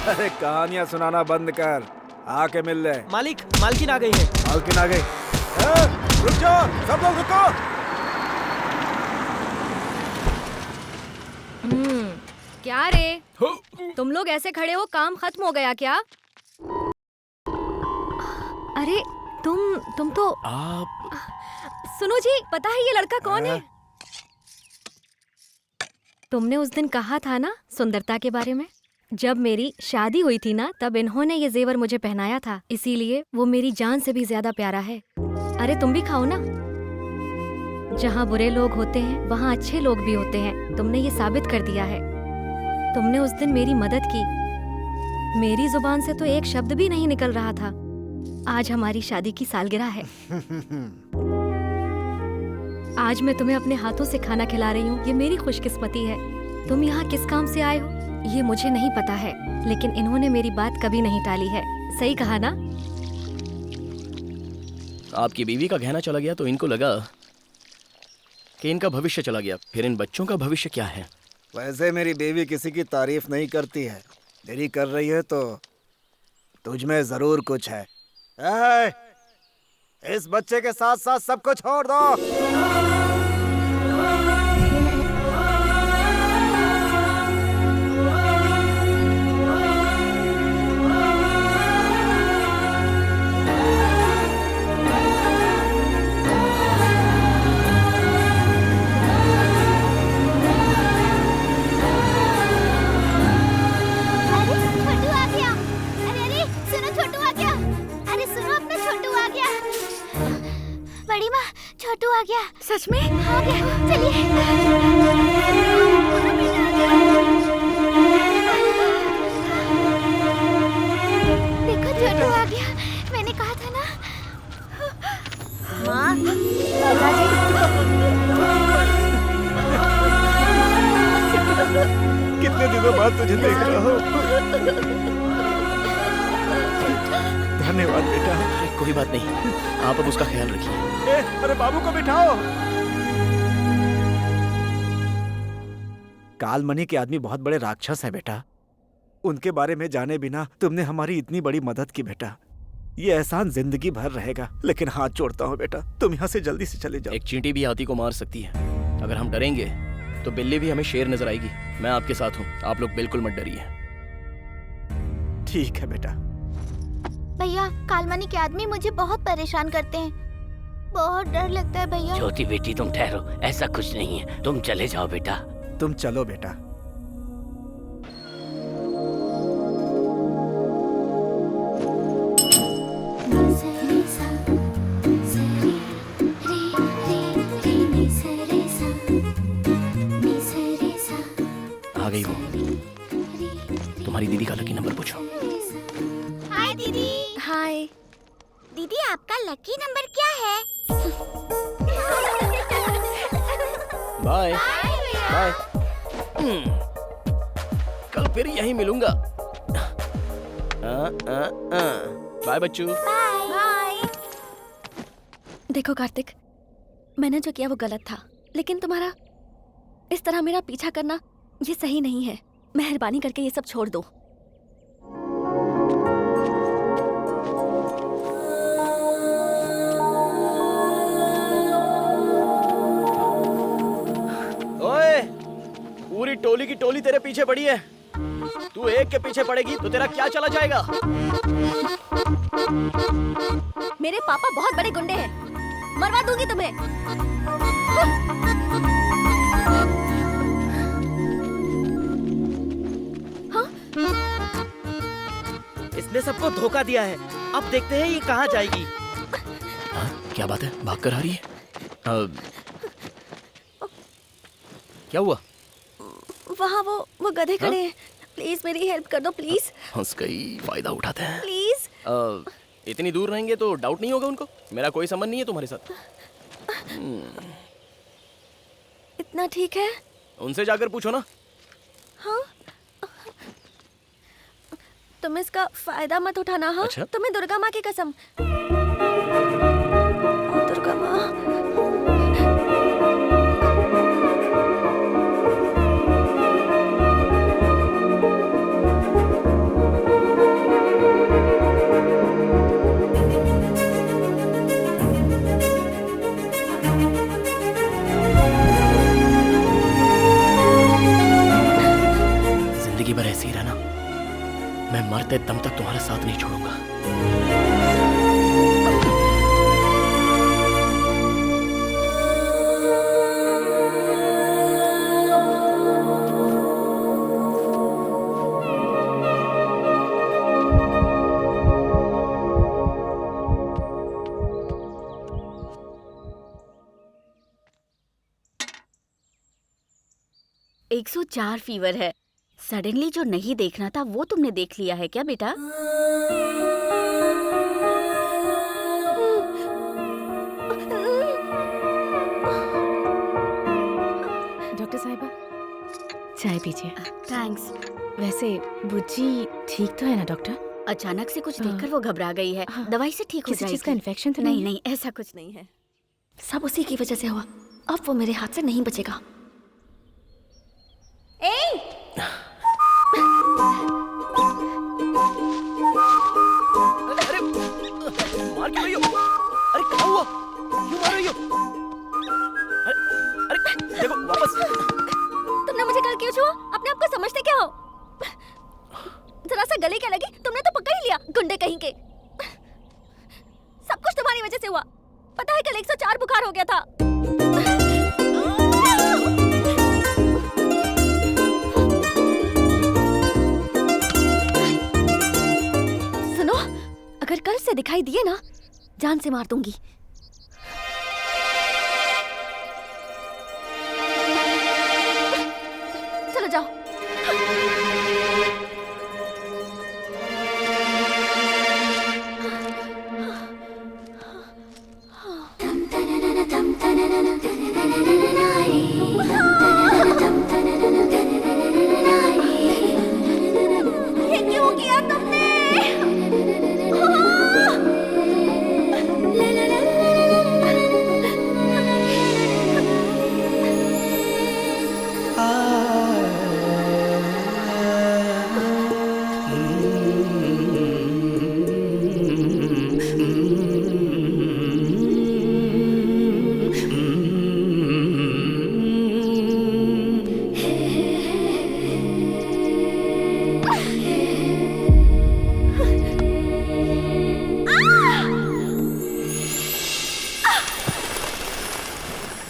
अरे कहानियां सुनाना बंद कर, आके मिल ले। मालकिन आ गई है। मालकिन आ गई। रुक जाओ, सब लोग रुको। क्या रे, तुम लोग ऐसे खड़े हो, काम खत्म हो गया क्या? अरे तुम तो आप सुनो जी, पता है ये लड़का कौन है? तुमने उस दिन कहा था ना सुंदरता के बारे में, जब मेरी शादी हुई थी ना, तब इन्होंने ये जेवर मुझे पहनाया था, इसीलिए वो मेरी जान से भी ज्यादा प्यारा है। अरे तुम भी खाओ ना। जहाँ बुरे लोग होते हैं वहाँ अच्छे लोग भी होते हैं, तुमने ये साबित कर दिया है। तुमने उस दिन मेरी मदद की, मेरी जुबान से तो एक शब्द भी नहीं निकल रहा था। आज हमारी शादी की सालगिरह है। आज मैं तुम्हें अपने हाथों से खाना खिला रही हूँ, ये मेरी खुशकिस्मती है। तुम यहाँ किस काम से आए हो ये मुझे नहीं पता है, लेकिन इन्होंने मेरी बात कभी नहीं टाली है। सही कहा ना? आपकी बीवी का गहना चला गया तो इनको लगा कि इनका भविष्य चला गया, फिर इन बच्चों का भविष्य क्या है? वैसे मेरी बीवी किसी की तारीफ नहीं करती है, मेरी कर रही है तो तुझ में जरूर कुछ है। इस बच्चे के साथ साथ सबको छोड़ दो। छोटू आ गया। सच में आ गया, चलिए। देखो छोटू आ गया, मैंने कहा था ना। माँ, कितने दिनों बाद तुझे देख रहा हूँ। धन्यवाद बेटा। कोई बात नहीं, आप अब उसका ख्याल रखिए। अरे बाबू को बिठाओ। कालमणि के आदमी बहुत बड़े राक्षस हैं बेटा, उनके बारे में जाने बिना तुमने हमारी इतनी बड़ी मदद की बेटा, ये एहसान जिंदगी भर रहेगा। लेकिन हाथ जोड़ता हूँ बेटा, तुम यहाँ से जल्दी से चले जाओ। एक चींटी भी हाथी को मार सकती है, अगर हम डरेंगे तो बिल्ली भी हमें शेर नजर आएगी। मैं आपके साथ हूँ, आप लोग बिल्कुल मत डरिए। ठीक है बेटा। भैया, कालमणि के आदमी मुझे बहुत परेशान करते हैं, बहुत डर लगता है भैया। ज्योति बेटी तुम ठहरो, ऐसा कुछ नहीं है, तुम चले जाओ बेटा। तुम चलो बेटा। आ गई वो। तुम्हारी दीदी का लकी नंबर पूछो। हाय दीदी। हाय दीदी, आपका लकी नंबर क्या है? Bye bye. कल फिर यहीं मिलूंगा। बाय बच्चू। बाय। देखो कार्तिक, मैंने जो किया वो गलत था, लेकिन तुम्हारा इस तरह मेरा पीछा करना ये सही नहीं है। मेहरबानी करके ये सब छोड़ दो। ओए, पूरी टोली की टोली तेरे पीछे पड़ी है। तू एक के पीछे पड़ेगी तो तेरा क्या चला जाएगा? मेरे पापा बहुत बड़े गुंडे हैं, मरवा दूंगी तुम्हें। हाँ? इसने सबको धोखा दिया है। अब देखते हैं ये कहाँ जाएगी। हाँ, क्या बात है? भाग कर आ रही है? क्या हुआ? वहाँ वो गधे खड़े हैं। प्लीज मेरी हेल्प कर दो प्लीज। हंस गई, फायदा उठाते हैं। प्लीज। इतनी दूर रहेंगे तो डाउट नहीं होगा उनको? मेरा कोई संबंध नहीं है तुम्हारे साथ। इतना ठीक है? उनसे जाकर पूछो ना। हाँ? तुम इसका फायदा मत उठाना। हाँ? अच्छा? तुम्हें दुर्गा माँ की कसम। दुर्गा माँ। जिंदगी भर ऐसे ही रहना। मैं मरते दम तक तुम्हारा साथ नहीं छोड़ूंगा। है। 104 फीवर है। सडनली जो नहीं देखना था वो तुमने देख लिया है क्या बेटा? डॉक्टर साहिबा, चाय पीजिए। थैंक्स। वैसे बुज्जी ठीक तो है ना डॉक्टर? अचानक से कुछ देखकर वो घबरा गई है। दवाई से ठीक हो किसी जाएगी। चीज का इन्फेक्शन तो नहीं नहीं? नहीं, ऐसा कुछ नहीं है। सब उसी की वजह से हुआ। अब वो मेरे हाथ से नहीं बचेगा। अरे मार क्यों रही हो? अरे क्या हुआ? क्यों मार रही हो? अरे देखो वापस। तुमने मुझे कल क्यों छुआ? अपने आप को समझते क्या हो? जरा सा गले क्या लगी? तुमने तो पकड़ ही लिया, गुंडे कहीं के। सब कुछ तुम्हारी वजह से हुआ। पता है कल 104 बुखार हो गया था। सुनो, अगर कल से दिखाई दिए ना, जान से मार दूंगी। चलो जाओ। ये क्यों किया तुमने?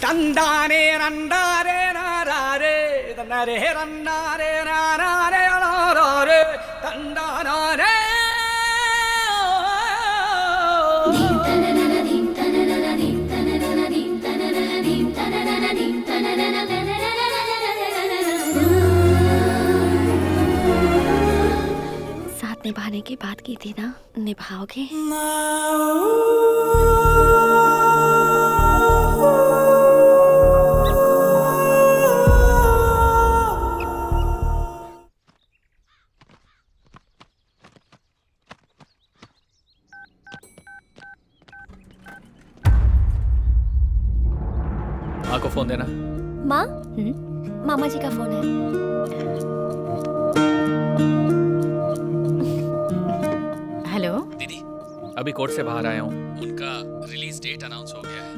तंदारे रंडारे नारे तंदारे रंडारे नारे नारे तंदारे साथ निभाने की बात की थी ना, निभाओगे? फोन देना। माँ, मामा जी का फोन है। हेलो दीदी, अभी कोर्ट से बाहर आया हूँ। उनका रिलीज डेट अनाउंस हो गया है।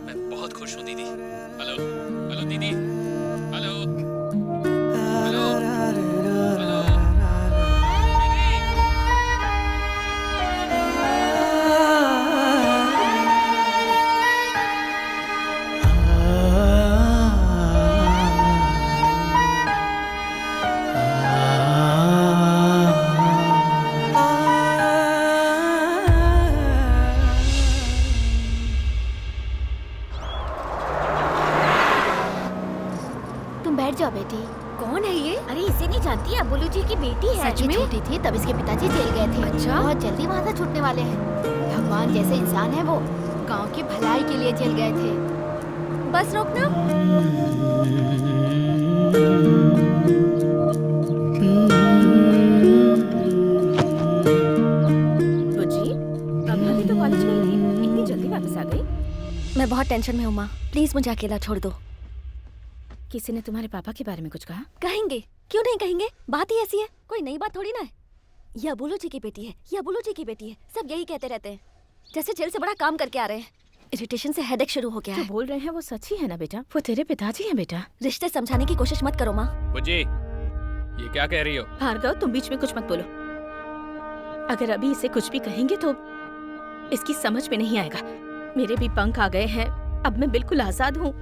मैं बहुत खुश हूँ दीदी। हेलो हेलो दीदी, हेलो हेलो हेलो तुम बैठ जाओ बेटी। कौन है ये? अरे इसे नहीं जानती, अबुलू जी की बेटी है। सच ये में? छोटी थी तब इसके पिताजी जेल गए थे। अच्छा? बहुत जल्दी वहाँ से छूटने वाले हैं। भगवान जैसे इंसान है वो, गांव की भलाई के लिए जेल गए थे। बस रोकना। बुज्जी, अभी तो कॉलेज में ही थी, इतनी जल्दी वापस आ गई? मैं बहुत टेंशन में हूँ माँ, प्लीज मुझे अकेला छोड़ दो। किसी ने तुम्हारे पापा के बारे में कुछ कहा? कहेंगे, क्यों नहीं कहेंगे, बात ही ऐसी है, कोई नई बात थोड़ी ना है। ये अबुलू जी की बेटी है, ये अबुलू जी की बेटी है, सब यही कहते रहते हैं, जैसे जेल से बड़ा काम करके आ रहे हैं। इरिटेशन से हेडेक शुरू हो गया जो है। बोल रहे हैं वो सच ही है ना बेटा? वो तेरे पिताजी हैं बेटा। रिश्ते समझाने की कोशिश मत करो माँ। बुज्जी, ये क्या कह रही हो? भार्गव, तुम बीच में कुछ मत बोलो। अगर अभी इसे कुछ भी कहेंगे तो इसकी समझ में नहीं आएगा। मेरे भी पंख आ गए हैं, अब मैं बिल्कुल आजाद हूँ।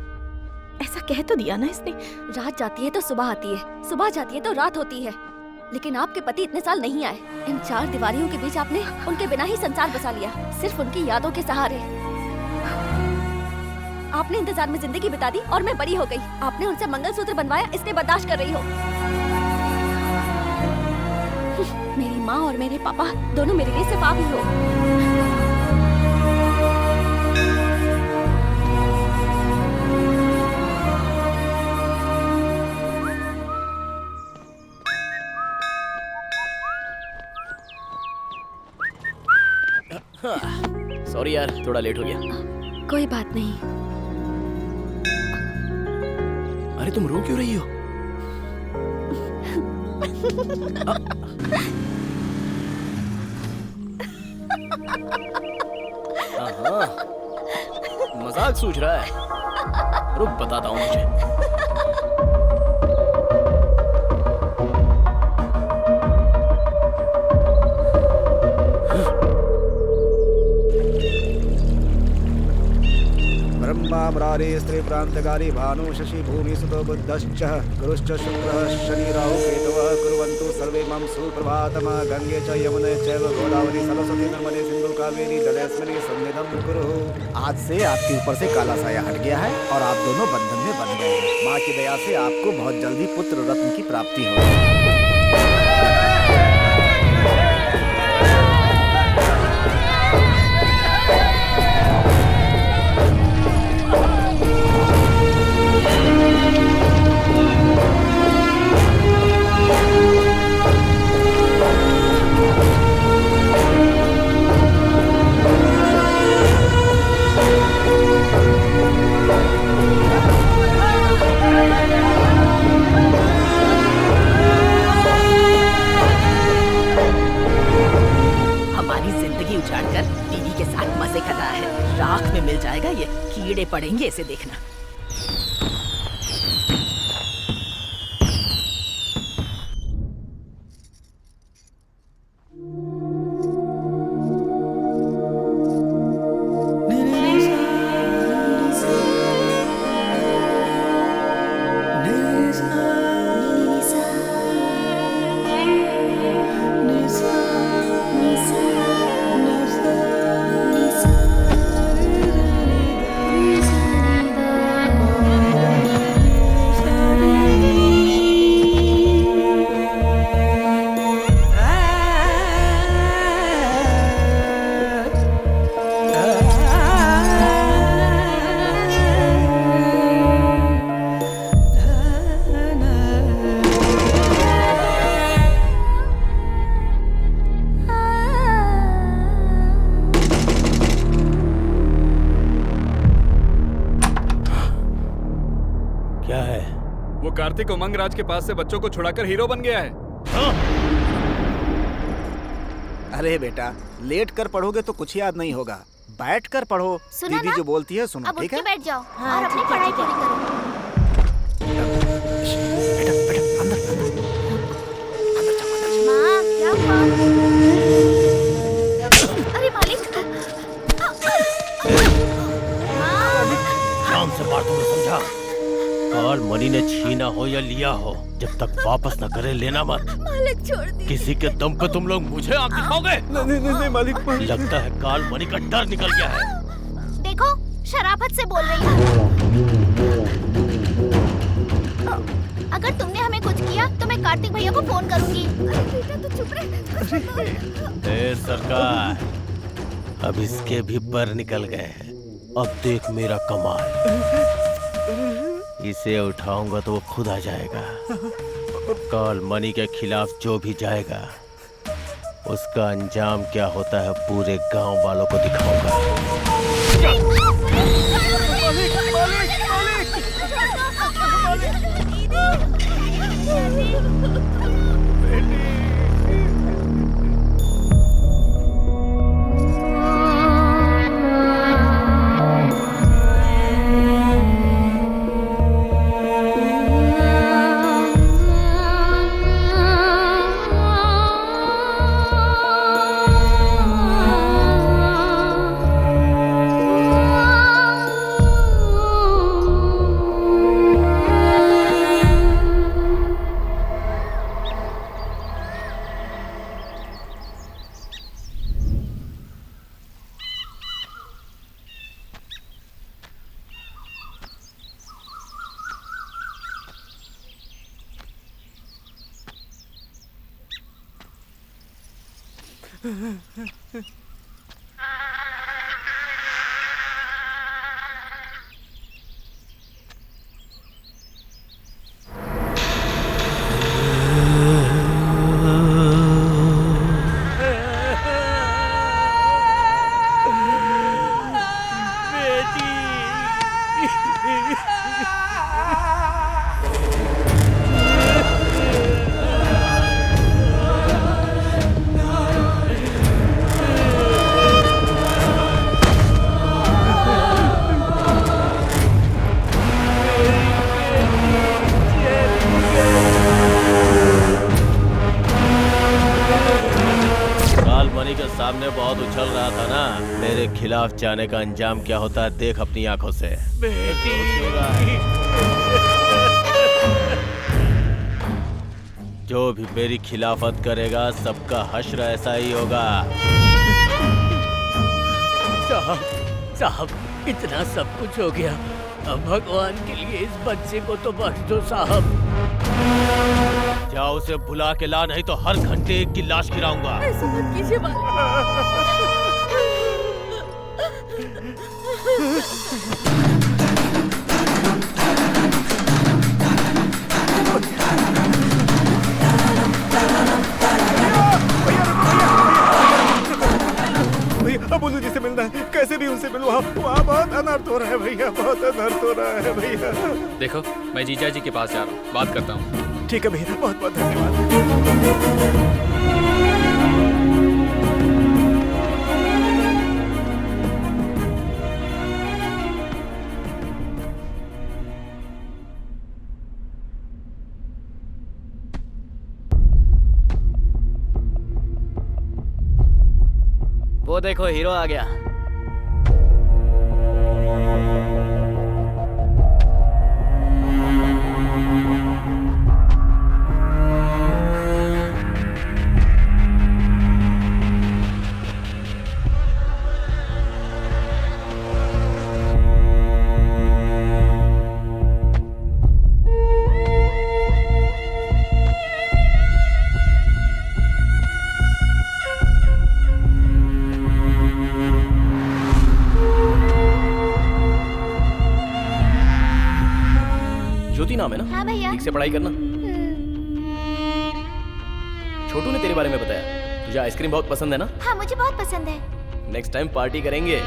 ऐसा कह तो दिया ना इसने। रात जाती है तो सुबह आती है, सुबह जाती है तो रात होती है, लेकिन आपके पति इतने साल नहीं आए। इन चार दीवारियों के बीच आपने उनके बिना ही संसार बसा लिया, सिर्फ उनकी यादों के सहारे। आपने इंतजार में जिंदगी बिता दी और मैं बड़ी हो गई। आपने उनसे मंगलसूत्र बनवाया, इसलिए बर्दाश्त कर रही हो। मेरी माँ और मेरे पापा दोनों मेरे लिए सिर्फ आप ही हो। सॉरी यार, थोड़ा लेट हो गया। कोई बात नहीं। अरे तुम रो क्यों रही हो? मजाक सूझ रहा है। रुक बताता हूँ मुझे। ब्रह्मा स्त्री प्रांतकारी भानु शशि भूमि सुतो बुद्धश्च गुरुश्च शुक्रः शनि राहु केतवः कुर्वन्तु सर्वे मम सुप्रभातम्। गंगे च यमुने चैव गोदावरी सरस्वती नर्मदे सिंधु कावेरी जलेस्मिन् सन्निधं कुरु। आज से आपके ऊपर से काला साया हट गया है और आप दोनों बंधन में बंध गए हैं। माँ की दया से आपको बहुत जल्दी पुत्र रत्न की प्राप्ति होगी। उजाड़कर टीवी के साथ मजे कर रहा है। राख में मिल जाएगा ये, कीड़े पड़ेंगे इसे देखना। Ni कार्तिक उमंग राज के पास से बच्चों को छुड़ाकर हीरो बन गया है। अरे बेटा, लेट कर पढ़ोगे तो कुछ याद नहीं होगा, बैठ कर पढ़ो। दीदी जो बोलती है सुनो, ठीक है? बैठ जाओ और अपनी पढ़ाई पूरी करो। माँ, क्या हुआ? अरे मालिक! शाम से बात तुमने समझा? काल मनी ने छीना हो या लिया हो, जब तक वापस न करे लेना मत। मालिक छोड़ दी। किसी के दम पे तुम लोग मुझे आंख दिखाओगे? नहीं मालिक। लगता है काल मनी का डर निकल गया है। देखो, शराफत से बोल रही हूँ। अगर तुमने हमें कुछ किया तो मैं कार्तिक भैया को फोन करूंगी। अरे बेटा तू चुप रह। सरकार, अब इसके भी पर निकल गए हैं। अब देख मेरा कमाल। इसे उठाऊंगा तो वो खुद आ जाएगा। काल मनी के खिलाफ जो भी जाएगा उसका अंजाम क्या होता है पूरे गांव वालों को दिखाऊंगा। सामने बहुत उछल रहा था ना, मेरे खिलाफ जाने का अंजाम क्या होता है देख अपनी आंखों से। जो भी मेरी खिलाफत करेगा सबका हश्र ऐसा ही होगा। साहब इतना सब कुछ हो गया, अब भगवान के लिए इस बच्चे को तो बख्श दो साहब। जाओ उसे बुला के ला, नहीं तो हर घंटे एक की लाश गिराऊंगा। ऐसा मत कीजिए अबुल्लू जी से मिलना है, कैसे भी उनसे मिलो। वहाँ बहुत अनर्थ हो रहा है भैया, बहुत अनर्थ हो रहा है भैया। देखो मैं जीजा जी के पास जा रहा हूँ, बात करता हूँ। ठीक है भैया, बहुत बहुत धन्यवाद। वो देखो हीरो आ गया। नाम है ना? हाँ भैया। ठीक से पढ़ाई करना। छोटू ने तेरे बारे में बताया, तुझे आइसक्रीम बहुत पसंद है ना? हाँ मुझे बहुत पसंद है। नेक्स्ट टाइम पार्टी करेंगे।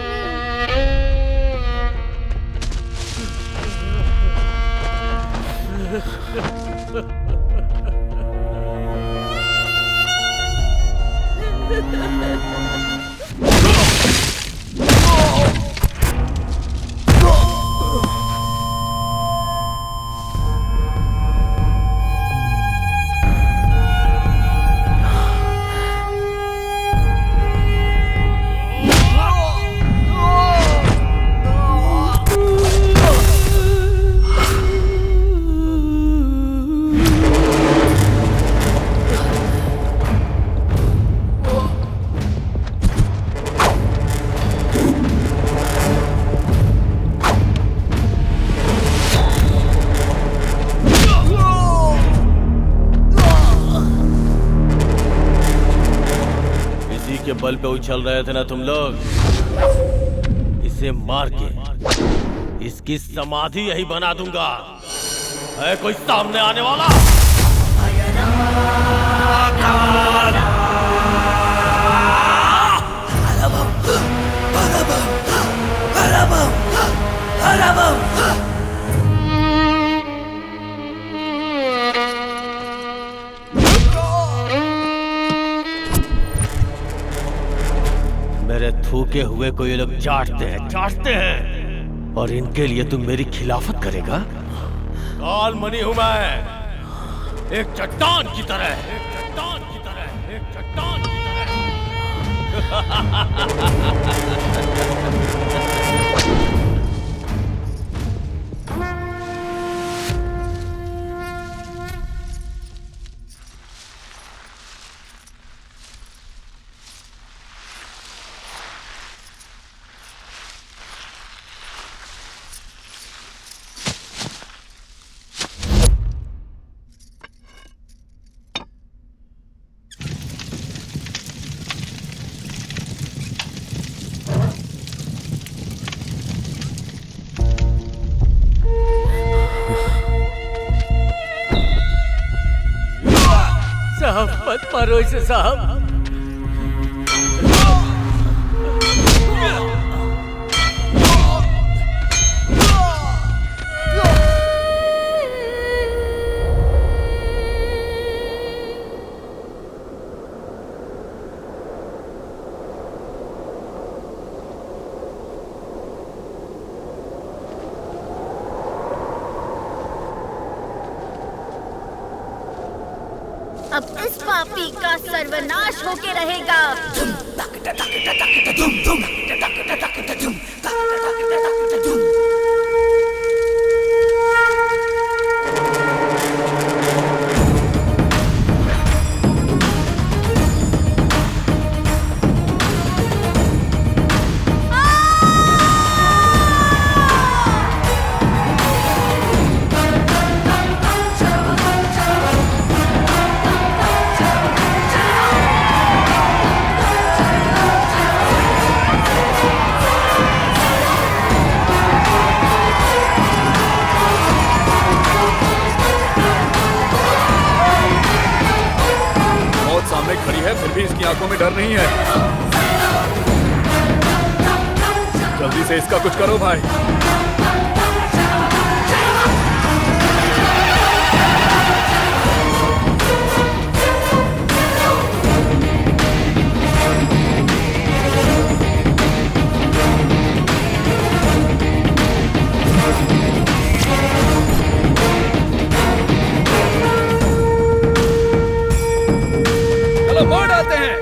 बल पे उछल रहे थे ना तुम लोग, इसे मार के इसकी समाधि यही बना दूंगा। है कोई सामने आने वाला? मेरे थूके हुए को ये लोग चाटते हैं और इनके लिए तुम मेरी खिलाफत करेगा? काल मणि हूं मैं, एक चट्टान की तरह, एक चट्टान की तरह, एक चट्टान की साहब मत मारो इसे साहब। अब इस पापी का सर्वनाश होके रहेगा। खड़ी है फिर भी इसकी आंखों में डर नहीं है। जल्दी से इसका कुछ करो भाई। मोड़ आते हैं।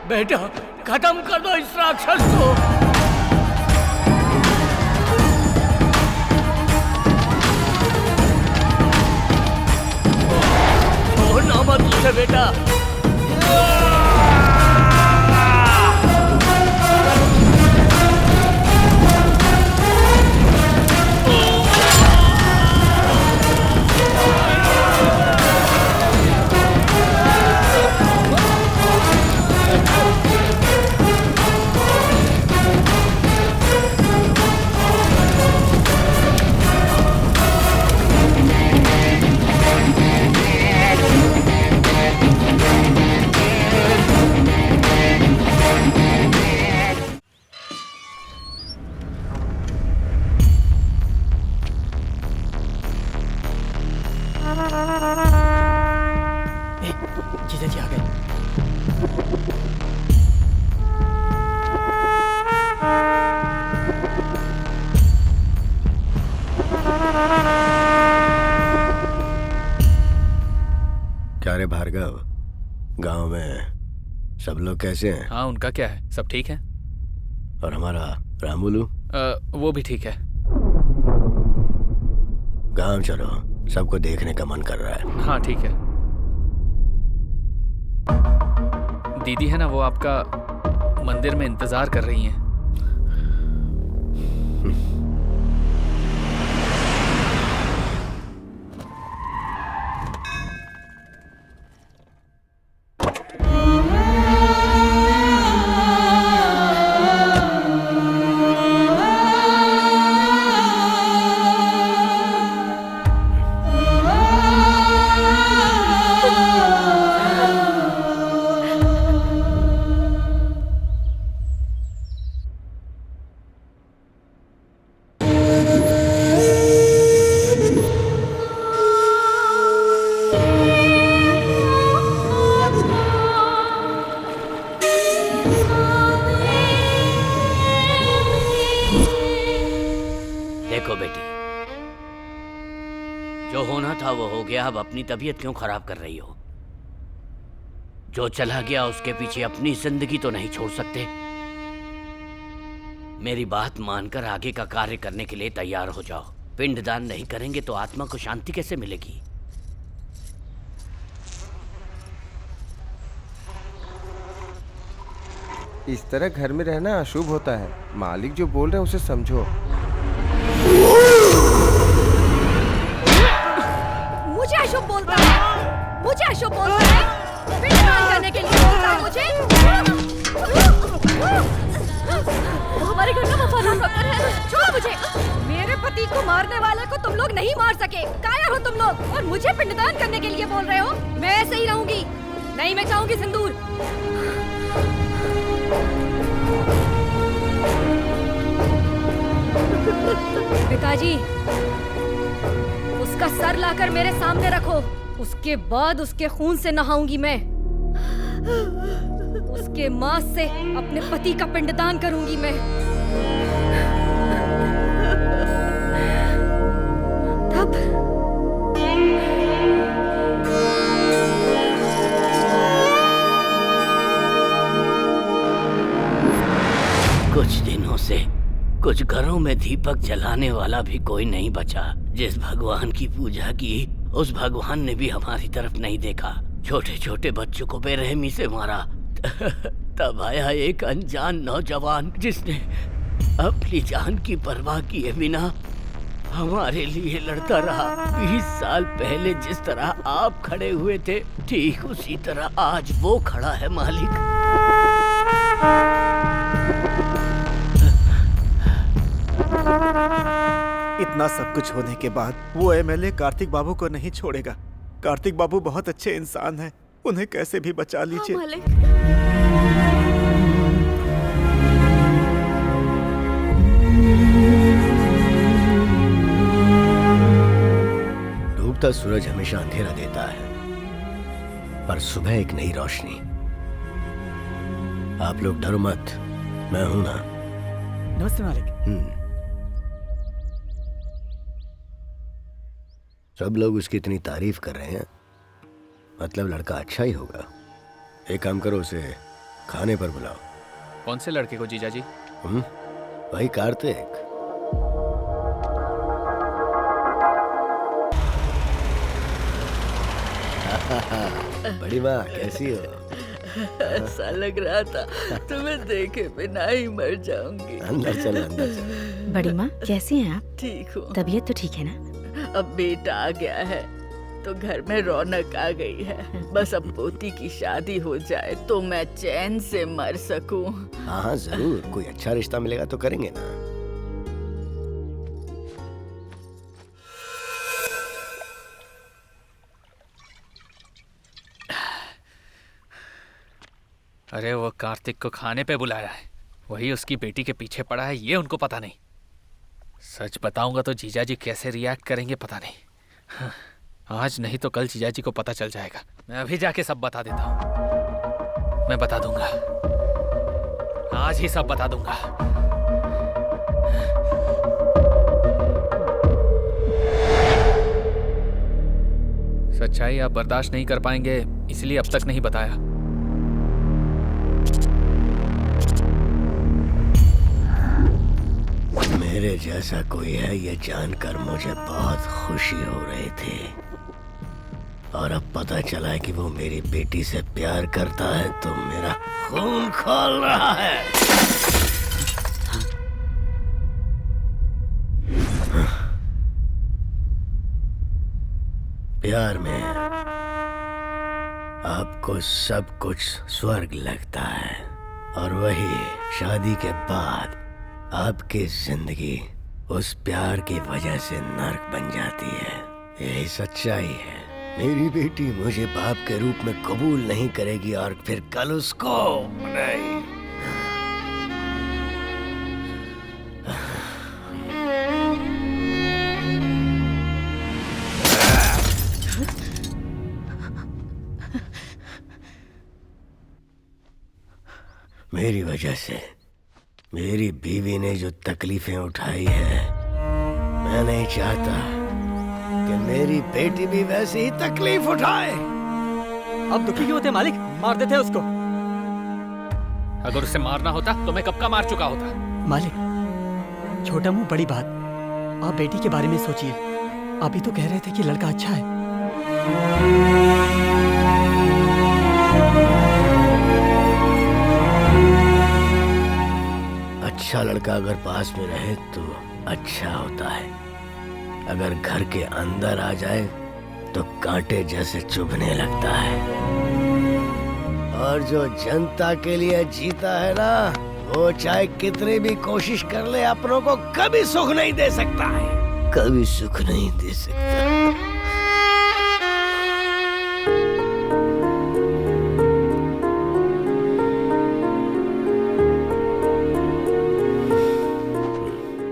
बेटा खत्म कर दो इस राक्षस को। से बेटा। जीजा जी आ गए। क्या रे भार्गव, गांव में सब लोग कैसे हैं? हाँ, उनका क्या है, सब ठीक है। और हमारा रामुलू? वो भी ठीक है। गांव चलो, सबको देखने का मन कर रहा है। हाँ ठीक है। दीदी है ना, वो आपका मंदिर में इंतजार कर रही हैं। देखो बेटी, जो होना था वो हो गया। अब अपनी तबीयत क्यों खराब कर रही हो? जो चला गया उसके पीछे अपनी जिंदगी तो नहीं छोड़ सकते। मेरी बात मानकर आगे का कार्य करने के लिए तैयार हो जाओ। पिंडदान नहीं करेंगे तो आत्मा को शांति कैसे मिलेगी? इस तरह घर में रहना अशुभ होता है। मालिक जो बोल रहे हैं उसे समझो। मुझे अशुभ बोलता है, मुझे अशुभ बोलता है, पिंडदान करने के लिए बोलता है मुझे। वो हमारे घर का वफादार नौकर है। छोड़ो मुझे। मेरे पति को मारने वाले को तुम लोग नहीं मार सके। कायर हो तुम लोग, और मुझे पिंडदान करने के लिए बोल रहे हो। मैं ऐसे ही रहूंगी, नहीं मैं चाहूंगी सिंदूर। पिताजी, उसका सर लाकर मेरे सामने रखो। उसके बाद उसके खून से नहाऊंगी मैं। उसके मांस से अपने पति का पिंडदान करूंगी मैं। तब कुछ दिनों से कुछ घरों में दीपक जलाने वाला भी कोई नहीं बचा। जिस भगवान की पूजा की, उस भगवान ने भी हमारी तरफ नहीं देखा। छोटे छोटे बच्चों को बेरहमी से मारा। तब आया एक अनजान नौजवान जिसने अपनी जान की परवाह किए बिना हमारे लिए लड़ता रहा। 20 साल पहले जिस तरह आप खड़े हुए थे, ठीक उसी तरह आज वो खड़ा है मालिक। इतना सब कुछ होने के बाद वो एमएलए कार्तिक बाबू को नहीं छोड़ेगा। कार्तिक बाबू बहुत अच्छे इंसान हैं, उन्हें कैसे भी बचा लीजिए। डूबता सूरज हमेशा अंधेरा देता है, पर सुबह एक नई रोशनी। आप लोग डरो मत, मैं हूं ना। नमस्ते मालिक। सब लोग उसकी इतनी तारीफ कर रहे हैं, मतलब लड़का अच्छा ही होगा। एक काम करो, उसे खाने पर बुलाओ। कौन से लड़के को जीजा जी? भाई कार्तिक। बड़ी माँ कैसी हो? ऐसा लग रहा था तुम्हें देखे बिना ही मर जाऊंगी। अंदर चलो, अंदर चलो। बड़ी माँ कैसी हैं आप? ठीक हूँ। तबीयत तो ठीक है ना? अब बेटा आ गया है तो घर में रौनक आ गई है। बस अब पोती की शादी हो जाए तो मैं चैन से मर सकूं। हाँ हाँ जरूर, कोई अच्छा रिश्ता मिलेगा तो करेंगे ना। अरे वो कार्तिक को खाने पे बुलाया है, वही उसकी बेटी के पीछे पड़ा है, ये उनको पता नहीं। सच बताऊंगा तो जीजाजी कैसे रिएक्ट करेंगे पता नहीं। हाँ, आज नहीं तो कल जीजाजी को पता चल जाएगा। मैं अभी जाके सब बता देता हूँ। मैं बता दूंगा, आज ही सब बता दूंगा। सच्चाई आप बर्दाश्त नहीं कर पाएंगे, इसलिए अब तक नहीं बताया। मेरे जैसा कोई है ये जानकर मुझे बहुत खुशी हो रही थी, और अब पता चला है कि वो मेरी बेटी से प्यार करता है तो मेरा खून खौल रहा है। प्यार में आपको सब कुछ स्वर्ग लगता है, और वही शादी के बाद आपकी जिंदगी उस प्यार की वजह से नर्क बन जाती है। यही सच्चाई है। मेरी बेटी मुझे बाप के रूप में कबूल नहीं करेगी और फिर कल उसको नहीं। मेरी वजह से मेरी बीवी ने जो तकलीफें उठाई है, मैं नहीं चाहता कि मेरी बेटी भी वैसी ही तकलीफ उठाए। अब दुखी क्यों होते मालिक? मार देते उसको। अगर उसे मारना होता तो मैं कब का मार चुका होता। मालिक, छोटा मुंह बड़ी बात। आप बेटी के बारे में सोचिए। अभी तो कह रहे थे कि लड़का अच्छा है। अच्छा लड़का अगर पास में रहे तो अच्छा होता है, अगर घर के अंदर आ जाए तो कांटे जैसे चुभने लगता है। और जो जनता के लिए जीता है ना, वो चाहे कितनी भी कोशिश कर ले अपनों को कभी सुख नहीं दे सकता है, कभी सुख नहीं दे सकता।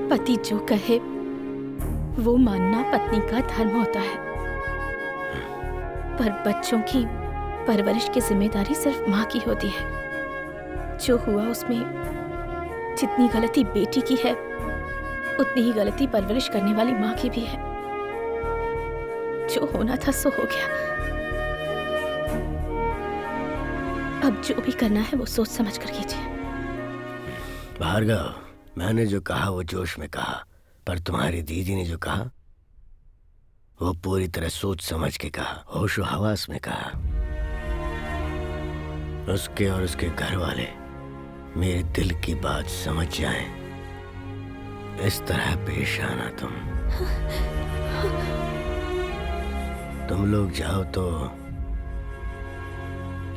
पति जो कहे वो मानना पत्नी का धर्म होता है, पर बच्चों की परवरिश की जिम्मेदारी सिर्फ माँ की होती है। जो हुआ उसमें जितनी गलती बेटी की है, उतनी ही गलती परवरिश करने वाली माँ की भी है। जो होना था सो हो गया। अब जो भी करना है वो सोच समझ कर कीजिए। भार्गव, मैंने जो कहा वो जोश में कहा, पर तुम्हारी दीदी ने जो कहा वो पूरी तरह सोच समझ के कहा, होशो हवास में कहा। उसके और उसके घर वाले मेरे दिल की बात समझ जाएं, इस तरह पेश आना। तुम लोग जाओ तो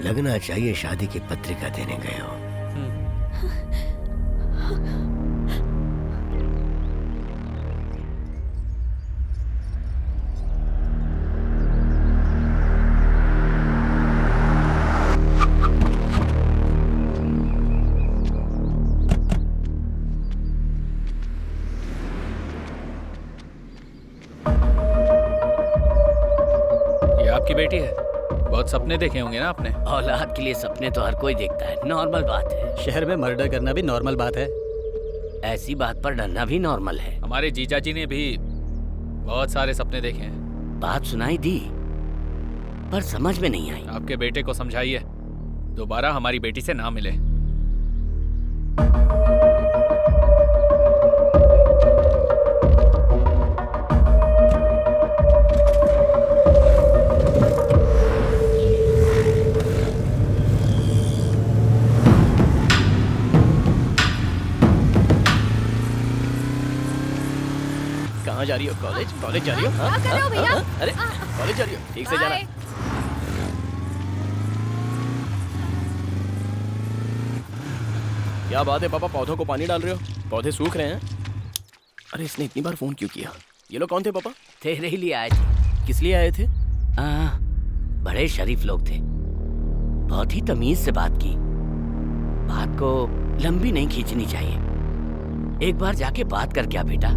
लगना चाहिए शादी की पत्रिका देने गए हो। आपकी बेटी है? बहुत सपने देखे होंगे ना आपने। औलाद के लिए सपने तो हर कोई देखता है, नॉर्मल बात है। शहर में मर्डर करना भी नॉर्मल बात है। ऐसी बात पर डरना भी नॉर्मल है। हमारे जीजाजी ने भी बहुत सारे सपने देखे हैं। बात सुनाई दी पर समझ में नहीं आई। आपके बेटे को समझाइए दोबारा हमारी बेटी से ना मिले। जा रही हो? कॉलेज जा रही हो? हाँ? क्या कर रहे हो भैया? हाँ? अरे कॉलेज जा रही हो? ठीक से जाना। क्या बात है पापा, पौधों को पानी डाल रहे हो? पौधे सूख रहे हैं। अरे इसने इतनी बार फोन क्यों किया? ये लोग कौन थे पापा? तेरे ही लिए आए थे। किस लिए आए थे? बड़े शरीफ लोग थे, बहुत ही तमीज से बात की। बात को लंबी नहीं खींचनी चाहिए। एक बार जाके बात कर क्या बेटा।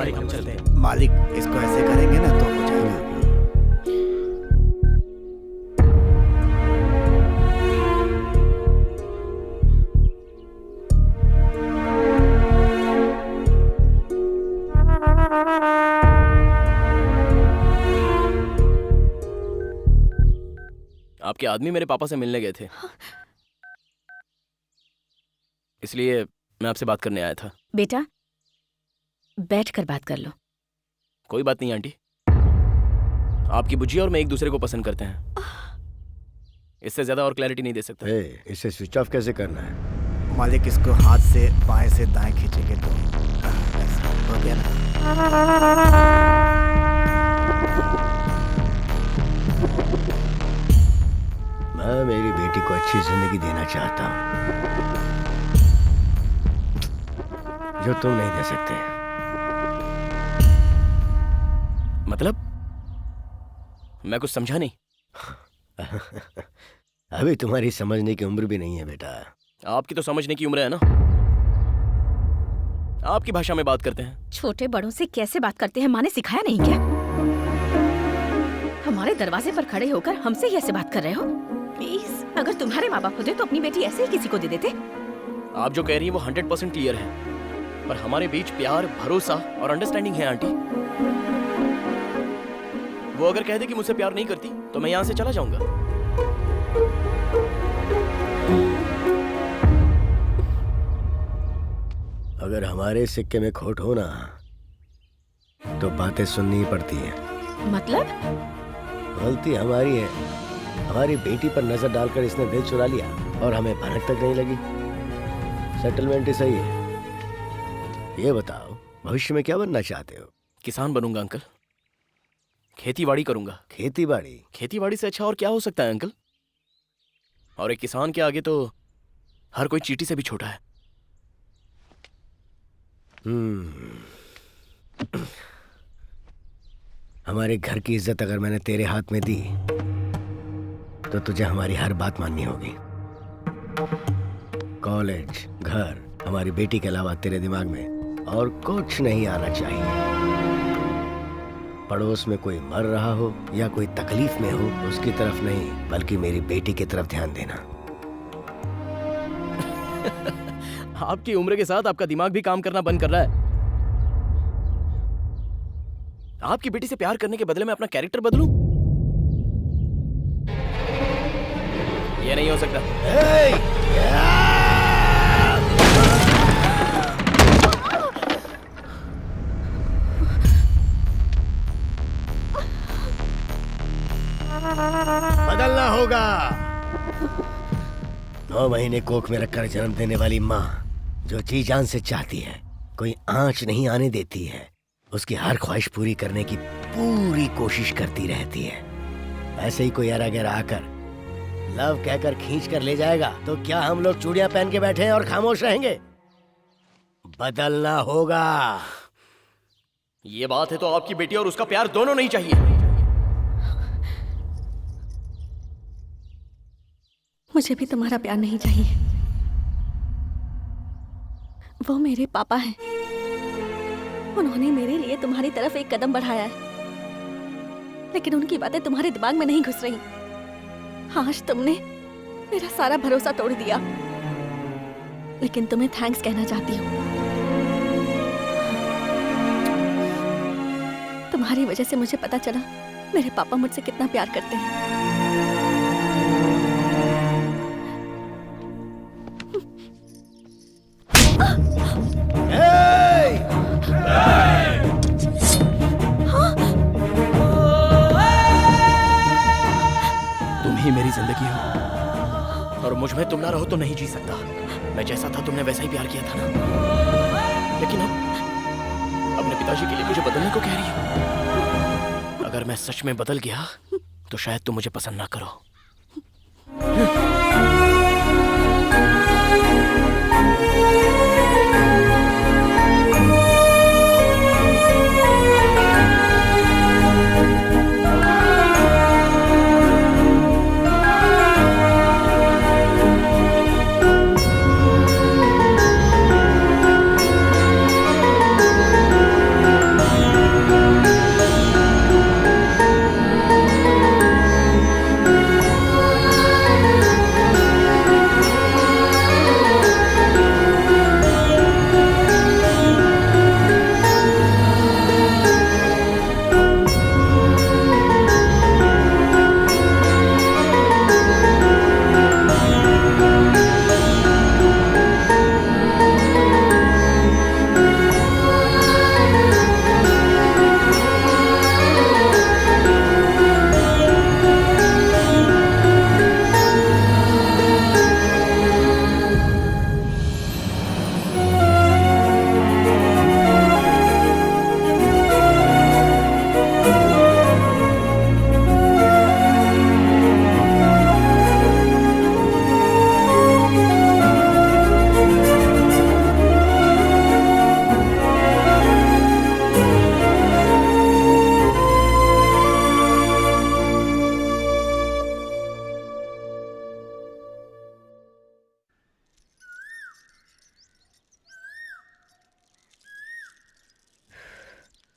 हम चलते हैं। मालिक इसको ऐसे करेंगे ना तो हो जाएगा। आपके आदमी मेरे पापा से मिलने गए थे, इसलिए मैं आपसे बात करने आया था। बेटा बैठकर बात कर लो। कोई बात नहीं आंटी, आपकी बुच्ची और मैं एक दूसरे को पसंद करते हैं। इससे ज्यादा और क्लैरिटी नहीं दे सकता। इसे स्विच ऑफ कैसे करना है? मालिक इसको हाथ से बाएं से दाएं खींचेंगे तो हो गया ना। मैं मेरी बेटी को अच्छी जिंदगी देना चाहता हूँ जो तुम नहीं दे सकते। मतलब? मैं कुछ समझा नहीं। अभी तुम्हारी समझने की उम्र भी नहीं है बेटा। आपकी तो समझने की उम्र है ना। आपकी भाषा में बात करते हैं। छोटे बड़ों से कैसे बात करते हैं, माँ ने सिखाया नहीं क्या? हमारे दरवाजे पर खड़े होकर हमसे ही ऐसे बात कर रहे हो? प्लीज, अगर तुम्हारे माँ बाप होते तो अपनी बेटी ऐसे ही किसी को दे देते। आप जो कह रही हैं वो 100% क्लियर है, पर हमारे बीच प्यार, भरोसा और अंडरस्टैंडिंग है आंटी। वो अगर कह दे कि मुझसे प्यार नहीं करती तो मैं यहाँ से चला जाऊंगा। अगर हमारे सिक्के में खोट हो ना तो बातें सुननी ही पड़ती हैं। मतलब? गलती हमारी है। हमारी बेटी पर नजर डालकर इसने दिल चुरा लिया और हमें भनक तक नहीं लगी। सेटलमेंट ही सही है। ये बताओ भविष्य में क्या बनना चाहते हो? किसान बनूंगा अंकल, खेती-बाड़ी करूंगा। खेती-बाड़ी? खेती-बाड़ी से अच्छा और क्या हो सकता है अंकल? और एक किसान के आगे तो हर कोई चींटी से भी छोटा है। हमारे घर की इज्जत अगर मैंने तेरे हाथ में दी तो तुझे हमारी हर बात माननी होगी। कॉलेज, घर, हमारी बेटी के अलावा तेरे दिमाग में और कुछ नहीं आना चाहिए। पड़ोस में कोई मर रहा हो या कोई तकलीफ में हो उसकी तरफ नहीं बल्कि मेरी बेटी की तरफ ध्यान देना। आपकी उम्र के साथ आपका दिमाग भी काम करना बंद कर रहा है। आपकी बेटी से प्यार करने के बदले में अपना कैरेक्टर बदलूं? ये नहीं हो सकता। बदलना होगा। 9 महीने कोख में रखकर जन्म देने वाली माँ जो जी जान से चाहती है, कोई आंच नहीं आने देती है, उसकी हर ख्वाहिश पूरी करने की पूरी कोशिश करती रहती है। ऐसे ही कोई अरा गहरा आकर लव कहकर खींच कर ले जाएगा तो क्या हम लोग चूड़ियां पहन के बैठे हैं और खामोश रहेंगे? बदलना होगा। ये बात है तो आपकी बेटी और उसका प्यार दोनों नहीं चाहिए। मुझे भी तुम्हारा प्यार नहीं चाहिए। वो मेरे पापा हैं। उन्होंने मेरे लिए तुम्हारी तरफ एक कदम बढ़ाया है, लेकिन उनकी बातें तुम्हारे दिमाग में नहीं घुस रही। आज तुमने मेरा सारा भरोसा तोड़ दिया, लेकिन तुम्हें थैंक्स कहना चाहती हूँ। तुम्हारी वजह से मुझे पता चला मेरे पापा मुझसे कितना प्यार करते हैं। मेरी जिंदगी हो और मुझ में तुम ना रहो तो नहीं जी सकता। मैं जैसा था तुमने वैसा ही प्यार किया था ना, लेकिन अब अपने पिताजी के लिए मुझे बदलने को कह रही हो। अगर मैं सच में बदल गया तो शायद तुम मुझे पसंद ना करो।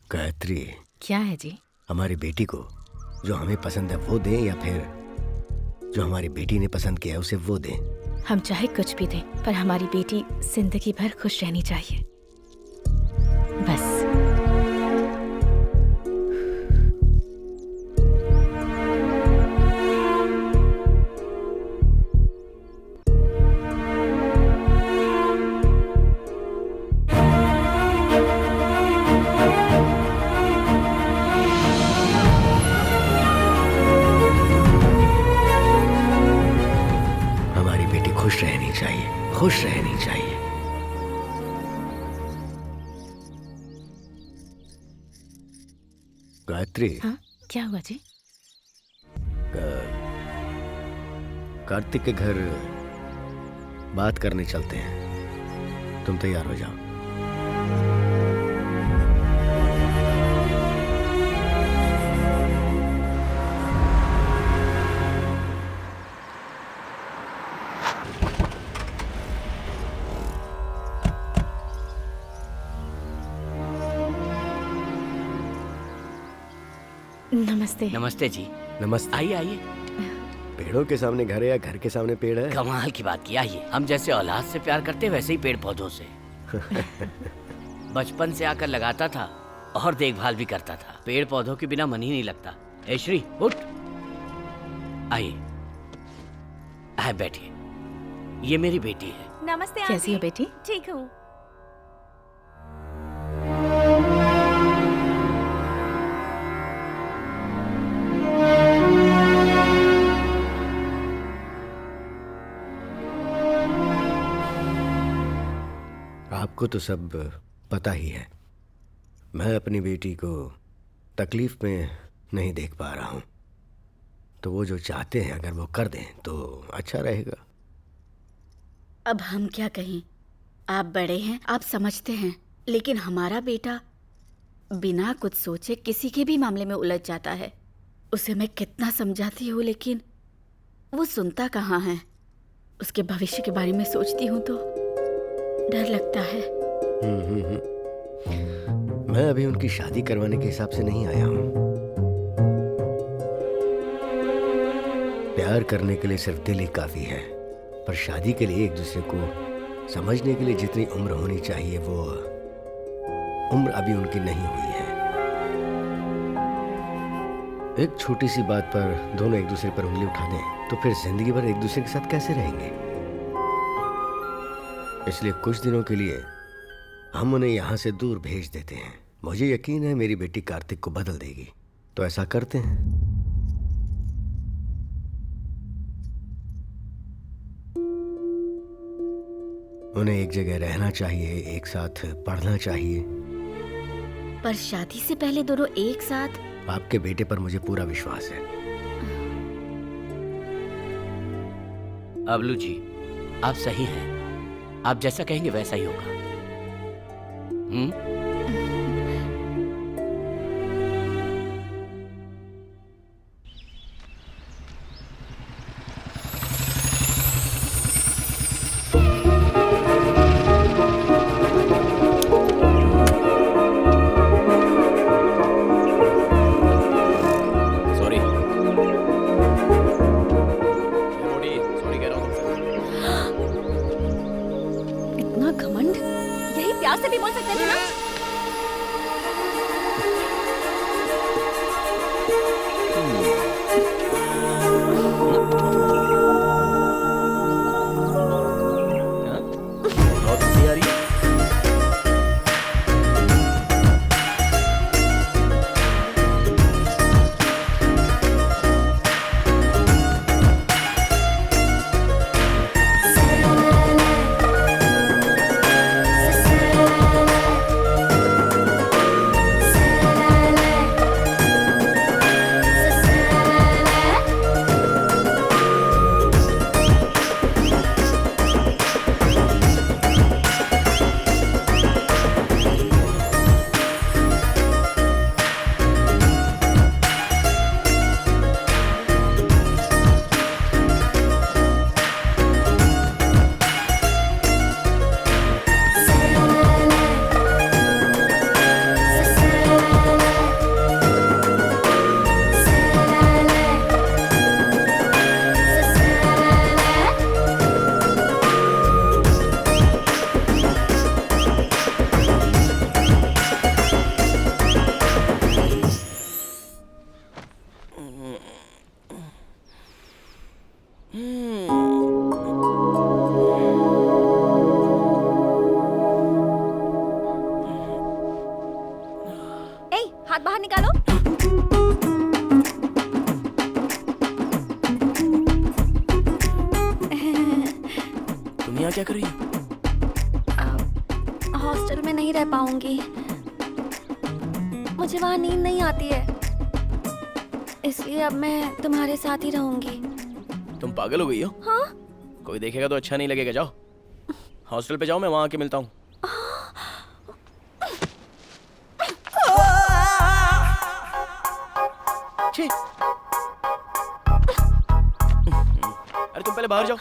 गायत्री, क्या है जी? हमारी बेटी को जो हमें पसंद है वो दें या फिर जो हमारी बेटी ने पसंद किया है उसे वो दें? हम चाहे कुछ भी दें, पर हमारी बेटी जिंदगी भर खुश रहनी चाहिए, बस। खुश रहनी चाहिए, खुश रहनी चाहिए। गायत्री। हाँ, क्या हुआ जी? कार्तिक के घर बात करने चलते हैं, तुम तैयार हो जाओ। नमस्ते। नमस्ते जी। नमस्ते। आइए आइए। पेड़ों के सामने घर है या घर के सामने पेड़ है? कमाल की बात की। आइए, हम जैसे औलाद से प्यार करते वैसे ही पेड़ पौधों से। बचपन से आकर लगाता था और देखभाल भी करता था। पेड़ पौधों के बिना मन ही नहीं लगता। ए श्री, उठ। आइए, बैठिए। ये मेरी बेटी है। नमस्ते। कैसी हो बेटी? ठीक हूँ। आपको तो सब पता ही है। मैं अपनी बेटी को तकलीफ में नहीं देख पा रहा हूँ, तो वो जो चाहते हैं अगर वो कर दें तो अच्छा रहेगा। अब हम क्या कहें, आप बड़े हैं, आप समझते हैं, लेकिन हमारा बेटा बिना कुछ सोचे किसी के भी मामले में उलझ जाता है। उसे मैं कितना समझाती हूँ लेकिन वो सुनता कहाँ है। उसके भविष्य के बारे में सोचती हूँ तो डर लगता है। मैं अभी उनकी शादी करवाने के हिसाब से नहीं आया हूँ। प्यार करने के लिए सिर्फ दिल ही काफी है, पर शादी के लिए एक दूसरे को समझने के लिए जितनी उम्र होनी चाहिए वो उम्र अभी उनकी नहीं हुई है। एक छोटी सी बात पर दोनों एक दूसरे पर उंगली उठा दें तो फिर जिंदगी भर एक दूसरे के साथ कैसे रहेंगे? इसलिए कुछ दिनों के लिए हम उन्हें यहाँ से दूर भेज देते हैं। मुझे यकीन है मेरी बेटी कार्तिक को बदल देगी, तो ऐसा करते हैं। उन्हें एक जगह रहना चाहिए, एक साथ पढ़ना चाहिए। पर शादी से पहले दोनों एक साथ? आपके बेटे पर मुझे पूरा विश्वास है। अबलू जी, आप सही हैं। आप जैसा कहेंगे वैसा ही होगा। से भी बोल सकते थे ना। बहुत हंसी आ रही है। हाथ बाहर निकालो। तुम यहाँ क्या कर रही हो? हॉस्टल में नहीं रह पाऊंगी, मुझे वहाँ नींद नहीं आती है, इसलिए अब मैं तुम्हारे साथ ही रहूंगी। तुम पागल हो गई हो? हाँ? कोई देखेगा तो अच्छा नहीं लगेगा। जाओ हॉस्टल पे जाओ, मैं वहाँ आके मिलता हूँ। अरे तुम पहले बाहर जाओ,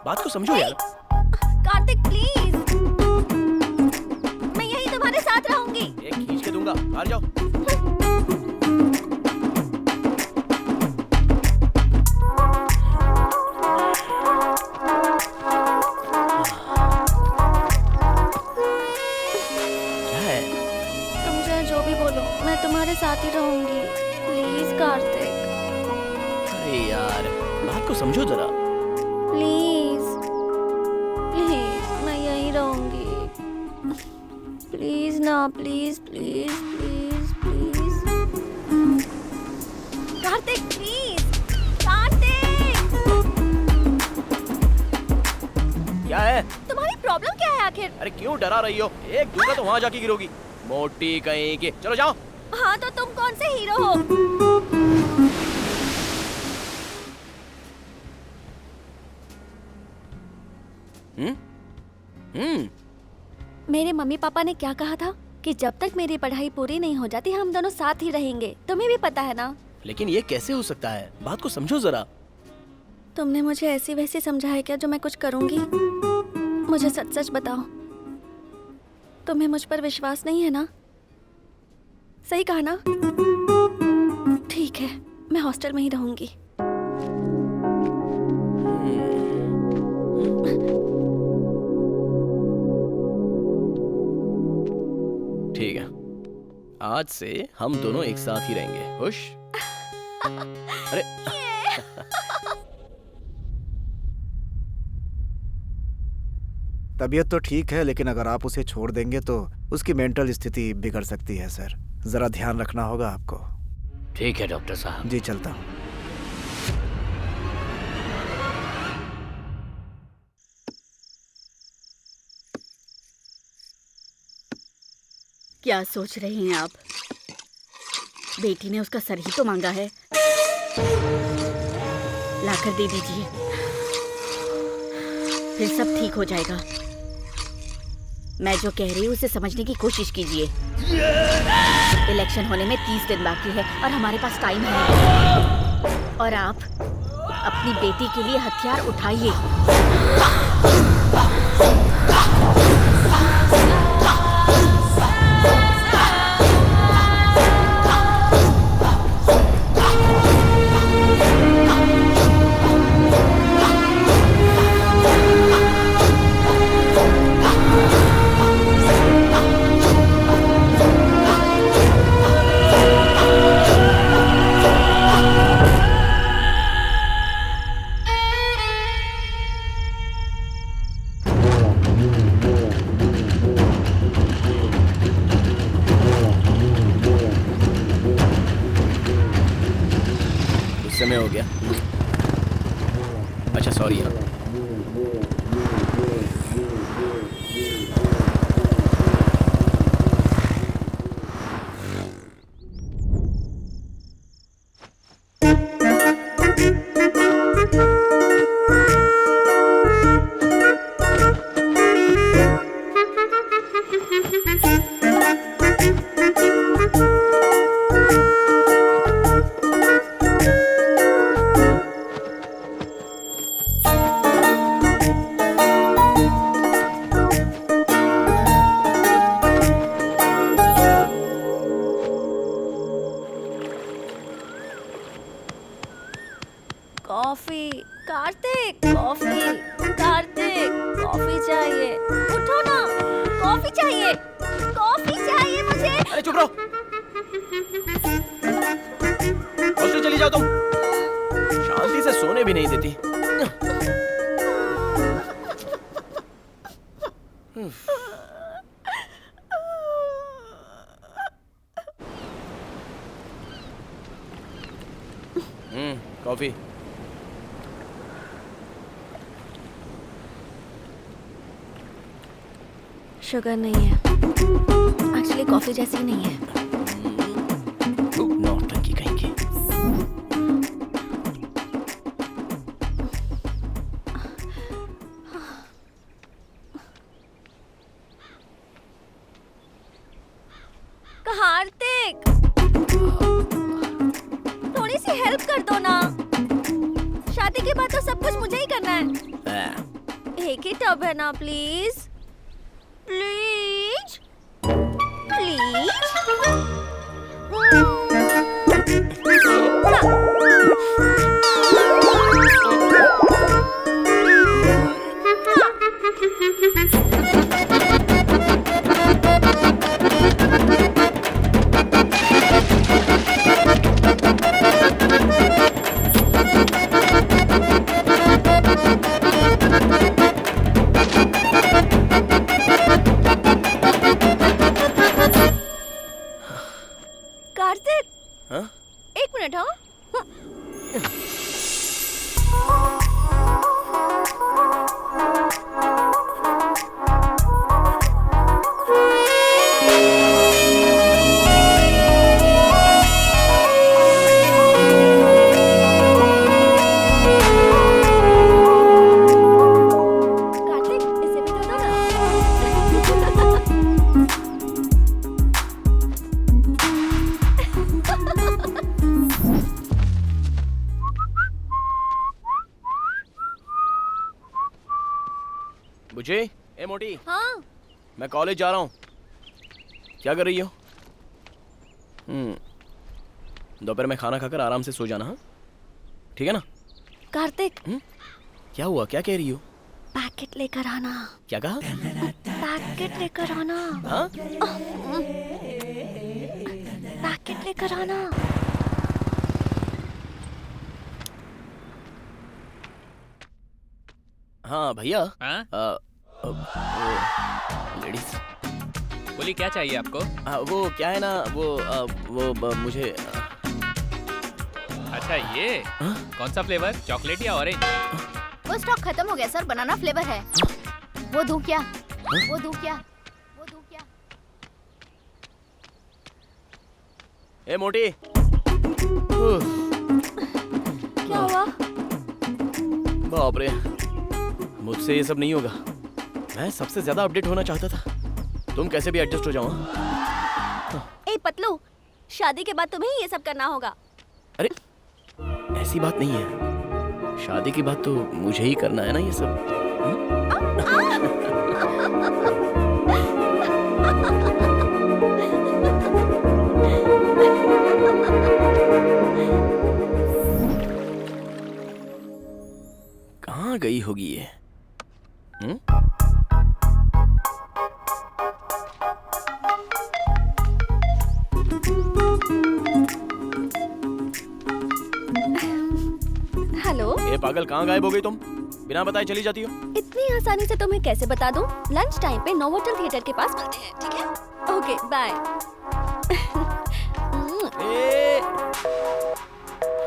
बात को समझो यार। कार्तिक प्लीज, मैं यहीं तुम्हारे साथ रहूंगी। एक खींच के दूंगा, बाहर जाओ। क्या है? तुम चाहे जो भी बोलो, मैं तुम्हारे साथ ही रहूंगी। प्लीज कार्तिक। अरे यार बात को समझो जरा। प्लीज प्लीज, मैं यहीं रहूंगी। प्लीज ना, please please please please. Kartik please, Kartik. क्या है? तुम्हारी प्रॉब्लम क्या है आखिर? अरे क्यों डरा रही हो? एक दूंगा तो वहां जाके गिरोगी, मोटी कहीं की। चलो जाओ। हाँ तो तुम कौन से हीरो हो? मेरे मम्मी पापा ने क्या कहा था कि जब तक मेरी पढ़ाई पूरी नहीं हो जाती हम दोनों साथ ही रहेंगे। तुम्हें भी पता है ना? लेकिन ये कैसे हो सकता है? बात को समझो जरा। तुमने मुझे ऐसी वैसी समझाया क्या जो मैं कुछ करूंगी? मुझे सच सच बताओ, तुम्हें मुझ पर विश्वास नहीं है ना? सही कहा ना? ठीक है, मैं हॉस्टल में ही रहूंगी। ठीक है, आज से हम दोनों एक साथ ही रहेंगे। खुश? अरे तबीयत तो ठीक है, लेकिन अगर आप उसे छोड़ देंगे तो उसकी मेंटल स्थिति बिगड़ सकती है सर। जरा ध्यान रखना होगा आपको। ठीक है डॉक्टर साहब। जी चलता हूँ। क्या सोच रहे हैं आप? बेटी ने उसका सर ही तो मांगा है, लाकर दे दीजिए, फिर सब ठीक हो जाएगा। मैं जो कह रही हूँ उसे समझने की कोशिश कीजिए। इलेक्शन होने में 30 दिन बाकी है और हमारे पास टाइम है, और आप अपनी बेटी के लिए हथियार उठाइए। समय हो गया। अच्छा सॉरी यार। Coffee Kartik, coffee Kartik, coffee चाहिए, उठो ना, कॉफी चाहिए, कॉफी चाहिए मुझे। अरे चुप रहो, हॉस्टल चली जाओ तुम, शांति से सोने भी नहीं देती। कॉफी। शुगर नहीं है, एक्चुअली कॉफी जैसी ही नहीं है। नौटंकी कहीं की। कार्तिक, थोड़ी सी हेल्प कर दो ना, शादी के बाद तो सब कुछ मुझे ही करना है। एक ही टब है ना, प्लीज प्लीज प्लीज। कार्तिक, हाँ? एक मिनट। हाँ बुझे, ए मोटी। हाँ मैं कॉलेज जा रहा हूँ। क्या कर रही हो? दोपहर में खाना खाकर आराम से सो जाना। हाँ ठीक है ना? कार्तिक, क्या हुआ? क्या कह रही हो? पैकेट लेकर आना। क्या कहा? पैकेट लेकर आना। हाँ? पैकेट लेकर आना। हाँ भैया। हाँ? लेडीज। बोली क्या चाहिए आपको? वो क्या है ना, वो मुझे अच्छा ये कौन सा फ्लेवर, चॉकलेट या ऑरेंज? वो स्टॉक खत्म हो गया सर, बनाना फ्लेवर है। वो दूं क्या? वो दूं क्या? वो दूं क्या? ए मोटी। क्या हुआ? बाप रे, मुझसे ये सब नहीं होगा। मैं सबसे ज्यादा अपडेट होना चाहता था। तुम कैसे भी एडजस्ट हो जाओ। ए पतलू, शादी के बाद तुम्हें ये सब करना होगा। अरे ऐसी बात नहीं है, शादी के बाद तो मुझे ही करना है ना ये सब। कहाँ गई होगी ये? हेलो। ए पागल, कहाँ गायब हो गई तुम? बिना बताए चली जाती हो। इतनी आसानी से तुम्हें कैसे बता दूं? लंच टाइम पे नोवोटेल थिएटर के पास मिलते हैं, ठीक है? Okay bye.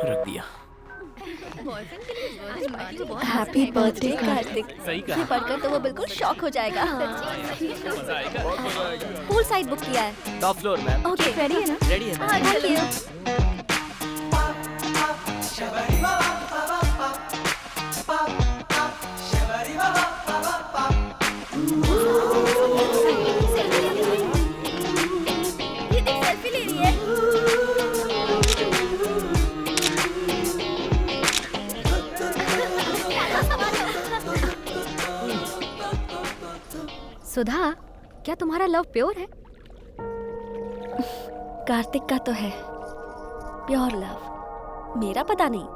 रख दिया। Happy birthday Kartik. सही कहा। ये पढ़कर तो वो बिल्कुल शॉक हो जाएगा। पूल साइड बुक किया है। Top floor ma'am. Okay ready है ना? रेडी है। Thank you. सेल्फी ले रही है। सुधा, क्या तुम्हारा लव प्योर है? कार्तिक का तो है प्योर लव, मेरा पता नहीं।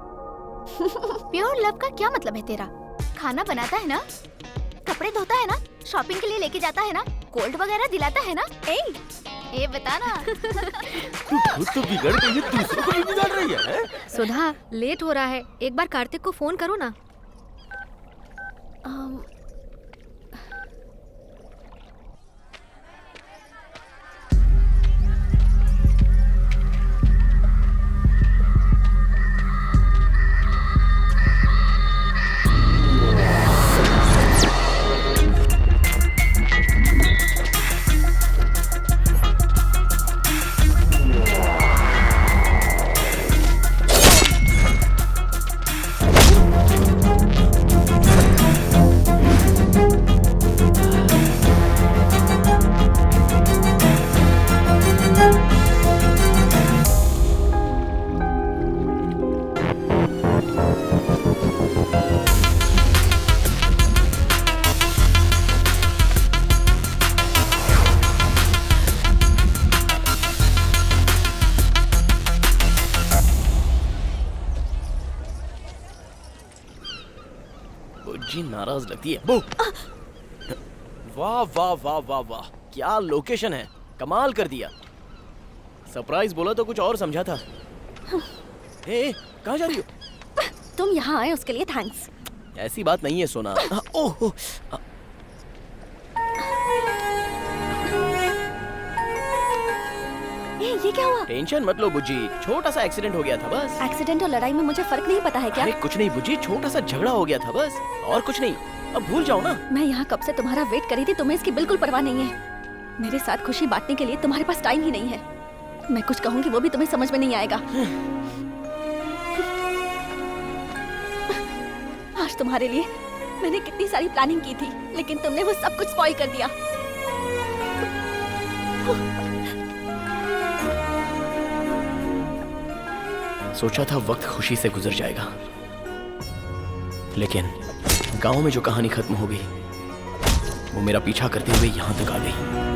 प्योर लव का क्या मतलब है तेरा? खाना बनाता है ना, कपड़े धोता है ना, शॉपिंग के लिए लेके जाता है ना, कोल्ड वगैरह दिलाता है ना? ए बता ना। खुद तो बिगड़ गई है, दूसरों को भी बिगाड़ रही है। सुधा, लेट हो रहा है, एक बार कार्तिक को फोन करो ना। जी नाराज लगती है। वाह वाह वाह वाह वाह, क्या लोकेशन है, कमाल कर दिया। सरप्राइज बोला तो कुछ और समझा था। ए, कहाँ जा रही हो? तुम यहाँ आए उसके लिए थैंक्स। ऐसी बात नहीं है सोना। ओह, ये क्या हुआ? टेंशन मत लो बुज्जी, छोटा सा एक्सीडेंट हो गया था बस। एक्सीडेंट और लड़ाई में मुझे फर्क नहीं पता है क्या? अरे कुछ नहीं बुज्जी, छोटा सा झगड़ा हो गया था बस, और कुछ नहीं। अब भूल जाओ ना। मैं यहाँ कब से तुम्हारा वेट कर रही थी, तुम्हें इसकी बिल्कुल परवाह नहीं है। मेरे साथ खुशी बांटने के लिए तुम्हारे पास टाइम ही नहीं है। मैं कुछ कहूँगी वो भी तुम्हें समझ में नहीं आएगा। आज तुम्हारे लिए मैंने कितनी सारी प्लानिंग की थी, लेकिन तुमने वो सब कुछ स्पॉइल कर दिया। सोचा था वक्त खुशी से गुजर जाएगा, लेकिन गांव में जो कहानी खत्म हो गई वो मेरा पीछा करते हुए यहां तक आ गई।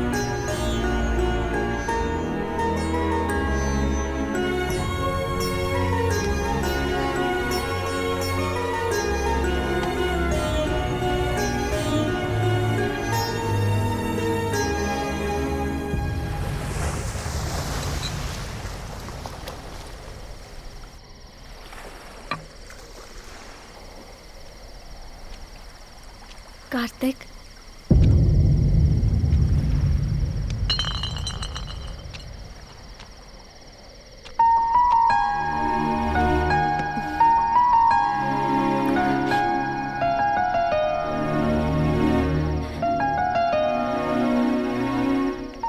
Kartik,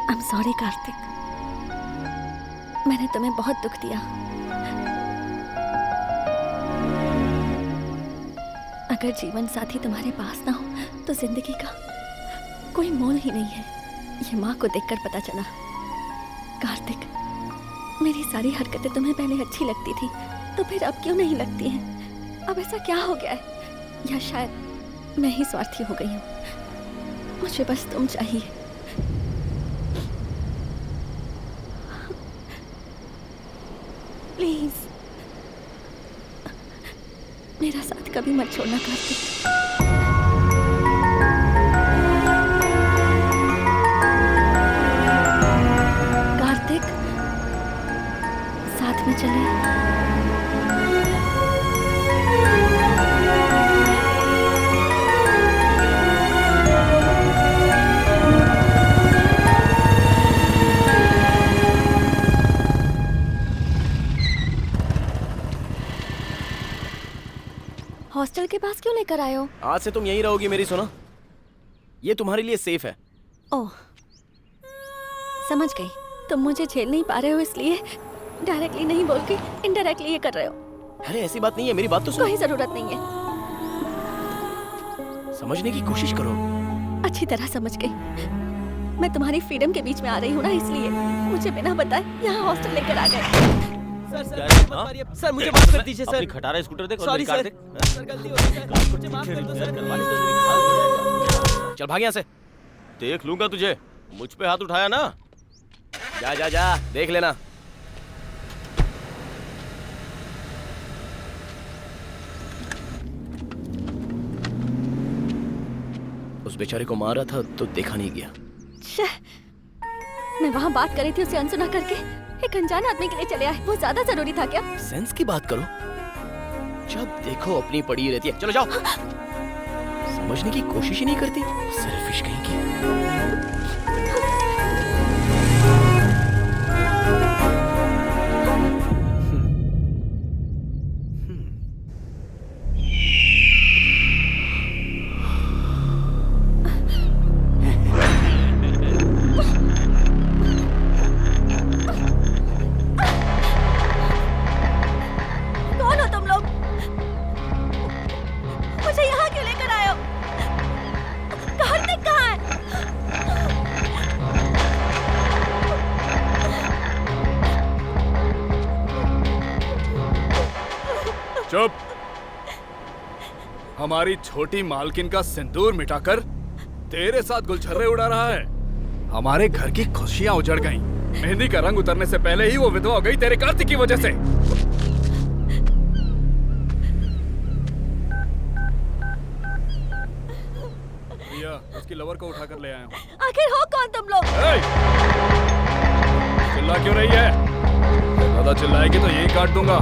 I'm sorry Kartik. मैंने तुम्हें बहुत दुख दिया। अगर जीवन साथी तुम्हारे पास ना हो तो जिंदगी का कोई मोल ही नहीं है। ये माँ को देखकर पता चला। कार्तिक, मेरी सारी हरकतें तुम्हें पहले अच्छी लगती थी, तो फिर अब क्यों नहीं लगती हैं? अब ऐसा क्या हो गया है? या शायद मैं ही स्वार्थी हो गई हूँ। मुझे बस तुम चाहिए। प्लीज मेरा साथ कभी मत छोड़ना कार्तिक। कार्तिक, साथ में चले। हॉस्टल के पास क्यों लेकर आए हो? आज से तुम यहीं रहोगी मेरी सोना। ये तुम्हारे लिए सेफ है। ओह, समझ गई। तुम मुझे झेल नहीं पा रहे हो इसलिए डायरेक्टली नहीं बोल के इनडायरेक्टली ये कर रहे हो। अरे ऐसी बात नहीं है, मेरी बात तो सुनो। कोई जरूरत नहीं है। समझने की कोशिश करो। अच्छी तरह समझ गई। मैं तुम्हारी फ्रीडम के बीच में आ रही हूँ ना, इसलिए मुझे बिना बताए यहाँ हॉस्टल लेकर आ गए। सर मुझे माफ कर दीजिए सर। अपनी खटारा स्कूटर देख और सॉरी मेरी कार सर। देख। सर गलती हो गई सर। मुझे माफ कर दो सर। चल भाग यहाँ से। देख लूंगा तुझे। मुझ पे हाथ उठाया ना। जा जा जा, देख लेना। उस बेचारे को मारा था तो देखा नहीं गया। मैं वहाँ बात कर रही थी, उसे अनसुना करके एक अनजान आदमी के लिए चले आए। वो ज्यादा जरूरी था क्या? सेंस की बात करो। जब देखो अपनी पड़ी रहती है। चलो जाओ। समझने की कोशिश ही नहीं करती। सेल्फिश कहीं की। चुप। हमारी छोटी मालकिन का सिंदूर मिटाकर तेरे साथ गुलछर्रे उड़ा रहा है। हमारे घर की खुशियां उजड़ गईं। मेहंदी का रंग उतरने से पहले ही वो विधवा हो गई तेरे कार्तिक की वजह से। भैया, उसकी लवर को उठाकर ले आया हूँ। आखिर हो कौन तुम लोग? चिल्ला क्यों रही है? ज्यादा चिल्लाएगी तो यही काट दूंगा।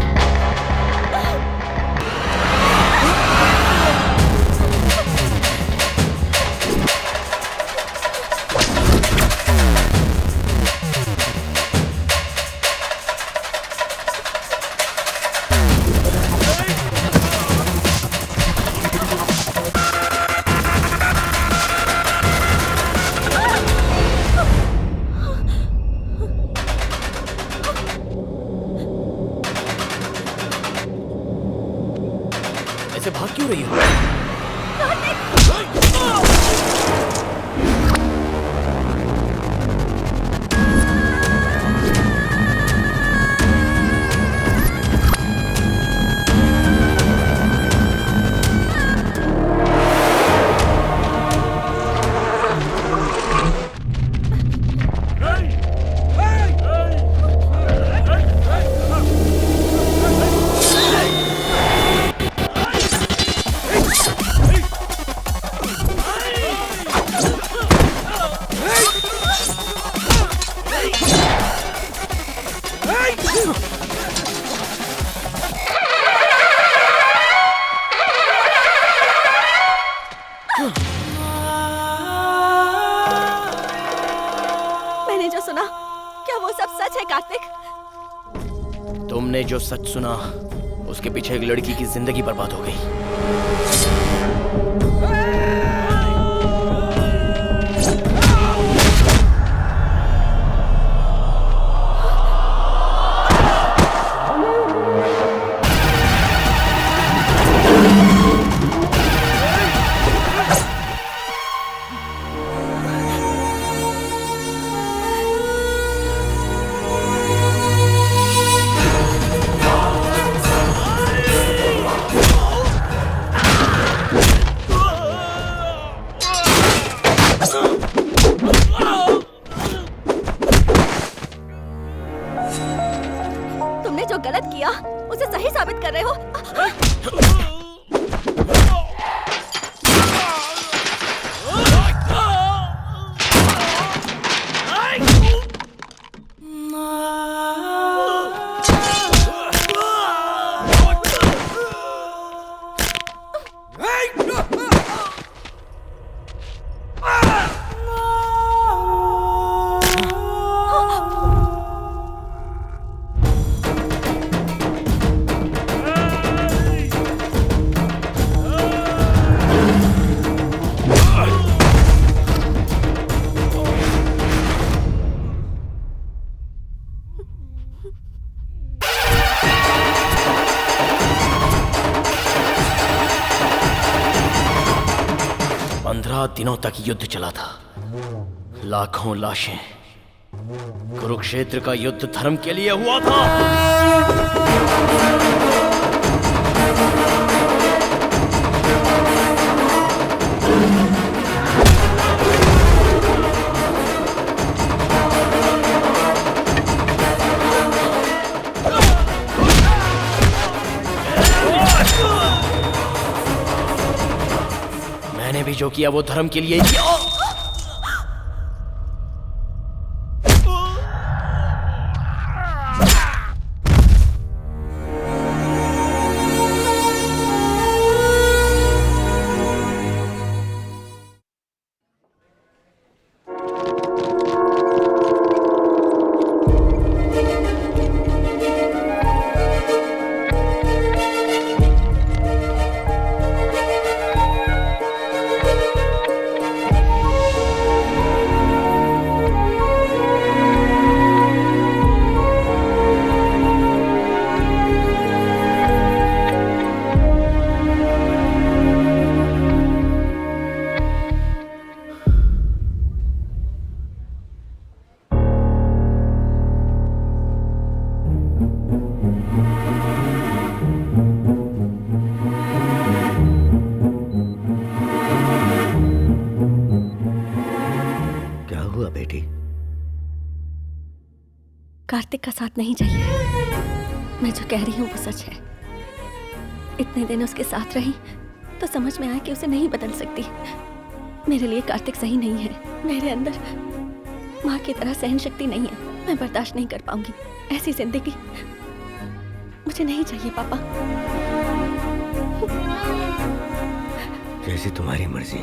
ऐसे भाग क्यों रही हो? मैंने जो सुना, क्या वो सब सच है कार्तिक? तुमने जो सच सुना, उसके पीछे एक लड़की की जिंदगी बर्बाद हो गई। तुमने जो गलत किया उसे सही साबित कर रहे हो। दिनों तक युद्ध चला था, लाखों लाशें। कुरुक्षेत्र का युद्ध धर्म के लिए हुआ था। मैंने भी जो किया वो धर्म के लिए ही किया। कार्तिक का साथ नहीं चाहिए। मैं जो कह रही हूँ वो सच है। इतने दिन उसके साथ रही तो समझ में आया कि उसे नहीं बदल सकती। मेरे लिए कार्तिक सही नहीं है। मेरे अंदर माँ की तरह सहन शक्ति नहीं है। मैं बर्दाश्त नहीं कर पाऊंगी ऐसी जिंदगी। मुझे नहीं चाहिए पापा। जैसी तुम्हारी मर्जी।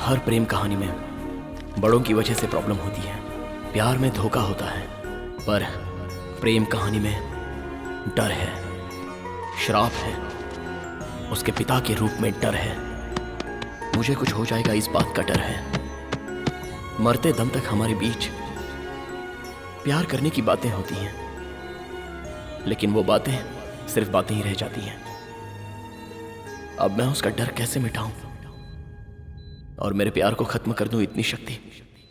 हर प्रेम कहानी में बड़ों की वजह से प्रॉब्लम होती है। प्यार में धोखा होता है, पर प्रेम कहानी में डर है, श्राप है, उसके पिता के रूप में डर है। मुझे कुछ हो जाएगा इस बात का डर है। मरते दम तक हमारे बीच प्यार करने की बातें होती हैं, लेकिन वो बातें सिर्फ बातें ही रह जाती हैं। अब मैं उसका डर कैसे मिटाऊं और मेरे प्यार को खत्म कर दूं, इतनी शक्ति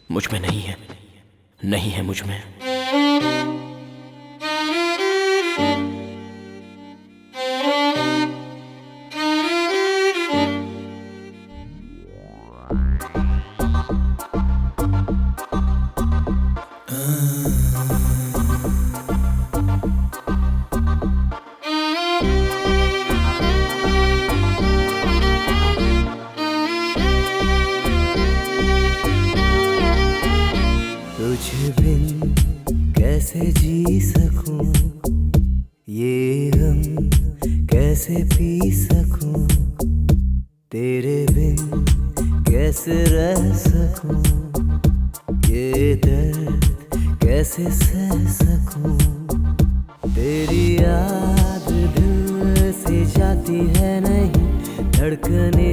मुझ में नहीं है, नहीं है मुझ में। तुझ बिन कैसे जी सकूं, ये गम कैसे पी सकूं, तेरे बिन कैसे रह सकूं, ये दर्द कैसे सह सकूं। तेरी याद दिल से जाती है नहीं, धड़कने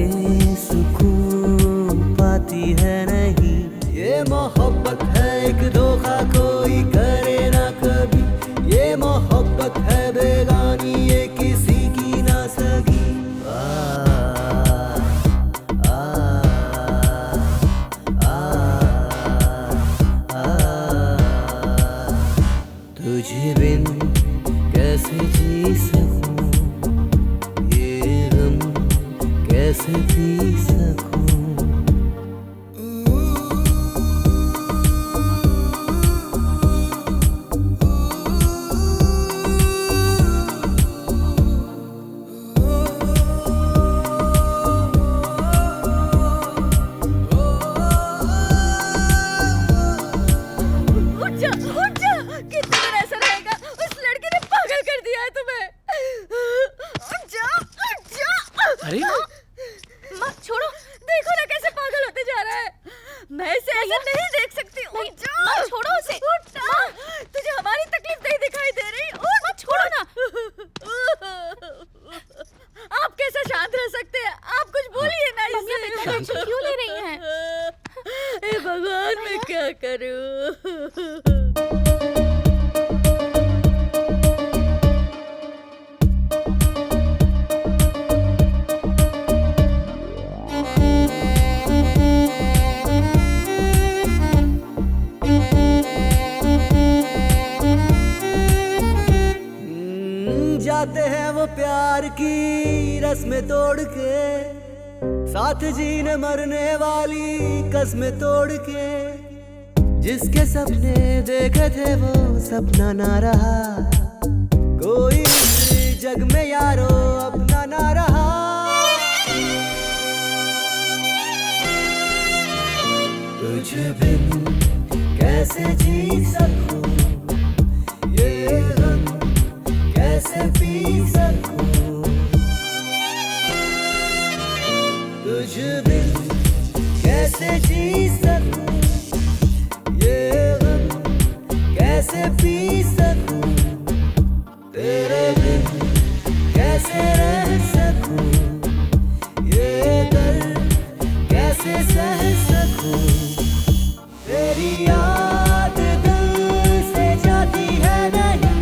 सुकून पाती है नहीं। ये मोहब्बत है एक धोखा कोई करे ना कभी, ये मोहब्बत है बेगानी ये किसी की ना सगी। तुझे बिन कैसे जी सकूं, ये गम कैसे पी सकूं। अरे माँ छोड़ो, देखो ना कैसे पागल होते जा रहा है। मैं इसे ऐसे नहीं देख सकती। उठ जा। माँ छोड़ो उसे। उठ ना। तुझे हमारी तकलीफ नहीं दिखाई दे रही? उठ। माँ छोड़ो ना। आप कैसे शांत रह सकते हैं? आप कुछ बोलिए ना इसे। टेंशन क्यों ले रही हैं? हे भगवान, मैं क्या करूं? जाते हैं वो प्यार की रस्में तोड़ के, साथ जीने मरने वाली कस्में तोड़ के। जिसके सपने देखे थे वो सपना ना रहा, कोई इस जग में यारो अपना ना रहा। तुझे बिन कैसे जी सकूं, ये गम कैसे पी सकूं। तुझ बिन कैसे जी सकूं, ये गम कैसे पी सकूं। तेरे बिन कैसे रह सकूं, ये दर्द कैसे सह सकूं। तेरी याद दिल से जाती है नहीं,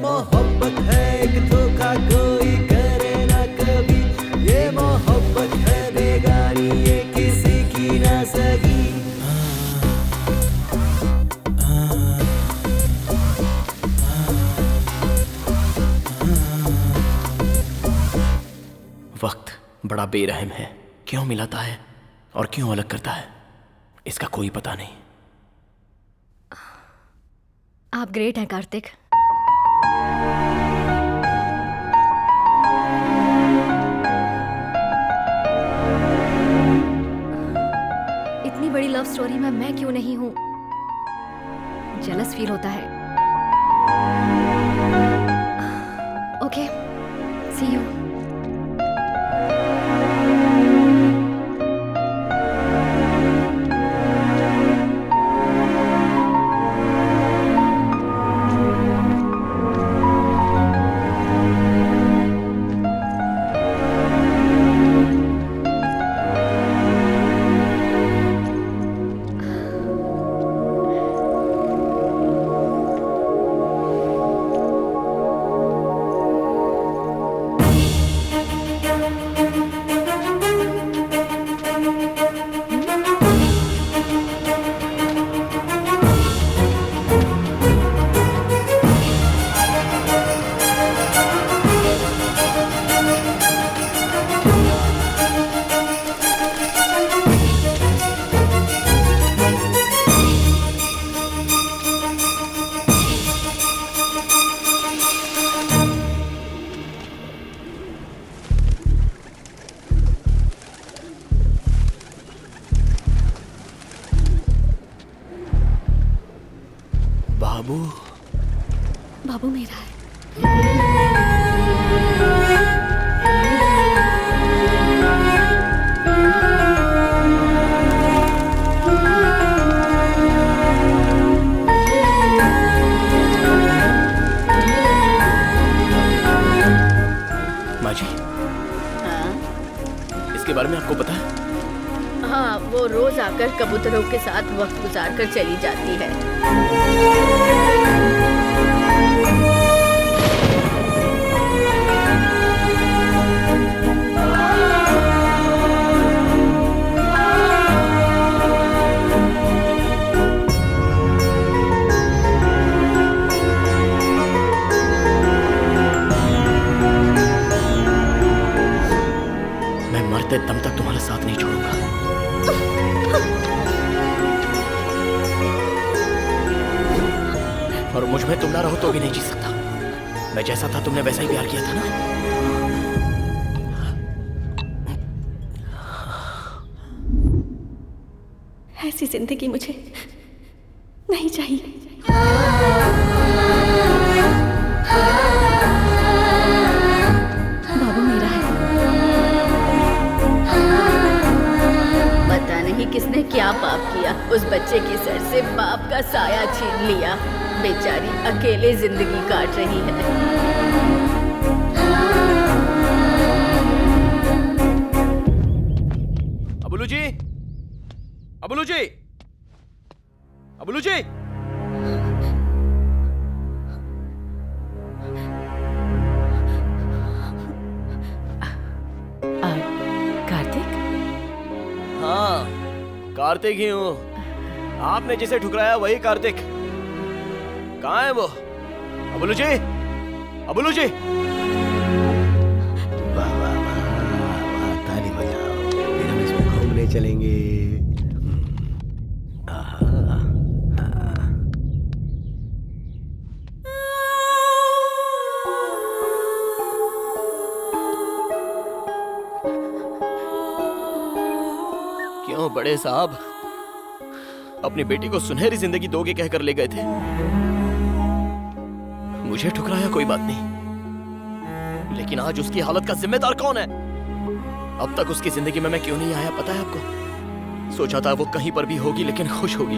मोहब्बत है एक धोखा कोई करे ना कभी। ये मोहब्बत है बेगानी, ये किसी की ना सगी। वक्त बड़ा बेरहम है, क्यों मिलाता है और क्यों अलग करता है, इसका कोई पता नहीं। आप ग्रेट हैं कार्तिक। इतनी बड़ी लव स्टोरी में मैं क्यों नहीं हूं? जेलस फील होता है। Okay, C you. बाबू, बाबू मेरा है। माँ जी, इसके बारे में आपको पता है? हाँ, वो रोज आकर कबूतरों के साथ वक्त गुजार कर चली जाती है। मरते दम तक तुम्हारा साथ नहीं छोड़ूंगा। और मुझ में तुम ना रहो तो भी नहीं जी सकता। मैं जैसा था तुमने वैसा ही प्यार किया था ना। ऐसी जिंदगी मुझे नहीं चाहिए। बाबू मेरा है। पता नहीं किसने क्या पाप किया, उस बच्चे के सर से बाप का साया छीन लिया। बेचारी अकेले जिंदगी काट रही है। अबुलू जी, अबुलू जी, अबुलू जी। कार्तिक? हाँ, कार्तिक ही हूँ। आपने जिसे ठुकराया वही कार्तिक। कहाँ है वो? अबुलू जी, अबुलू जी। वाह वाह वाह, ताली बजाओ। फिर हम इसमें घूमने चलेंगे। क्यों बड़े साहब अपनी बेटी को सुनहरी जिंदगी दोगे कहकर ले गए थे। मुझे ठुकराया कोई बात नहीं, लेकिन आज उसकी हालत का जिम्मेदार कौन है? अब तक उसकी जिंदगी में मैं क्यों नहीं आया पता है आपको? सोचा था वो कहीं पर भी होगी लेकिन खुश होगी।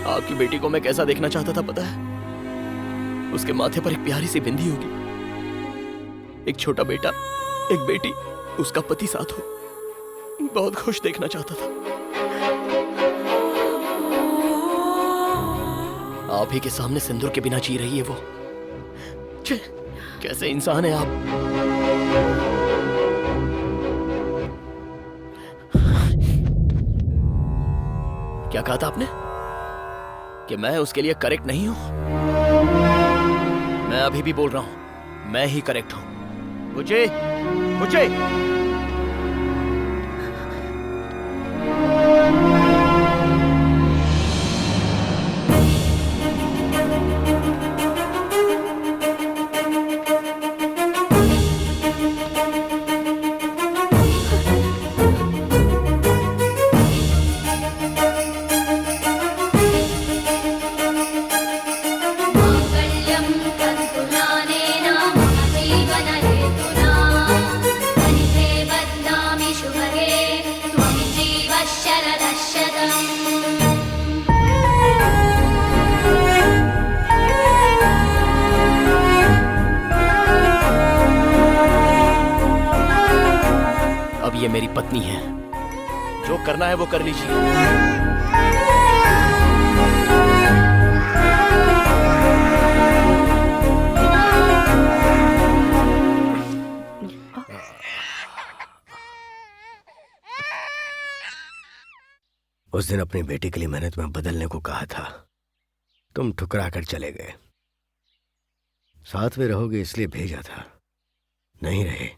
आपकी बेटी को मैं कैसा देखना चाहता था पता है? उसके माथे पर एक प्यारी सी बिंदी होगी, एक छोटा बेटा, एक बेटी, उसका पति साथ हो। बहुत खुश देखना चाहता था। आप ही के सामने सिंदूर के बिना जी रही है वो। छे, कैसे इंसान है आप। क्या कहा था आपने? कि मैं उसके लिए करेक्ट नहीं हूं? मैं अभी भी बोल रहा हूं, मैं ही करेक्ट हूं। मुझे ये मेरी पत्नी है, जो करना है वो कर लीजिए। उस दिन अपनी बेटी के लिए मैंने तुम्हें बदलने को कहा था, तुम ठुकरा कर चले गए। साथ में रहोगे इसलिए भेजा था, नहीं रहे।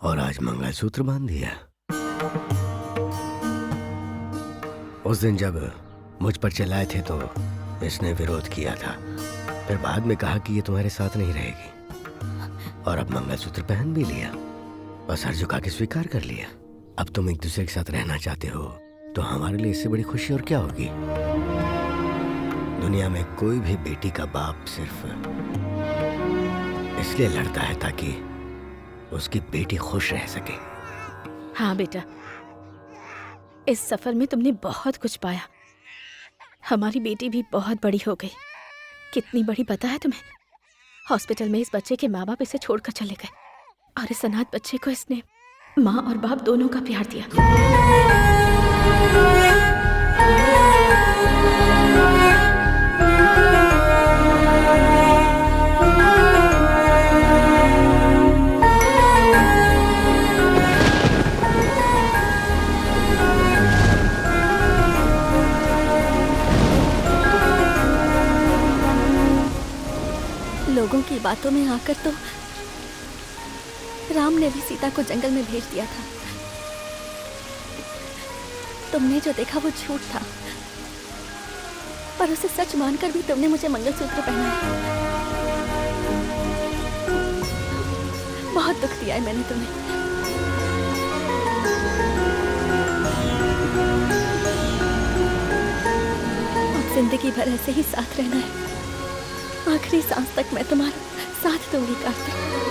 और आज मंगलसूत्र बांध दिया। उस दिन जब मुझ पर चिल्लाए थे तो इसने विरोध किया था, फिर बाद में कहा कि ये तुम्हारे साथ नहीं रहेगी, और अब मंगलसूत्र पहन भी लिया और सर झुका के स्वीकार कर लिया। अब तुम एक दूसरे के साथ रहना चाहते हो तो हमारे लिए इससे बड़ी खुशी और क्या होगी। दुनिया में कोई भी बेटी का बाप सिर्फ इसलिए लड़ता है ताकि उसकी बेटी खुश रह सके। हाँ बेटा, इस सफर में तुमने बहुत कुछ पाया। हमारी बेटी भी बहुत बड़ी हो गई। कितनी बड़ी पता है तुम्हें? हॉस्पिटल में इस बच्चे के माँ बाप इसे छोड़कर चले गए, और इस अनाथ बच्चे को इसने माँ और बाप दोनों का प्यार दिया। बातों में आकर तो राम ने भी सीता को जंगल में भेज दिया था। तुमने जो देखा वो झूठ था, पर उसे सच मानकर भी तुमने मुझे मंगलसूत्र पहनाया। बहुत दुख दिया है मैंने तुम्हें। अब जिंदगी भर ऐसे ही साथ रहना है। आखिरी सांस तक मैं तुम्हारा साथ दूंगी कार्तिक।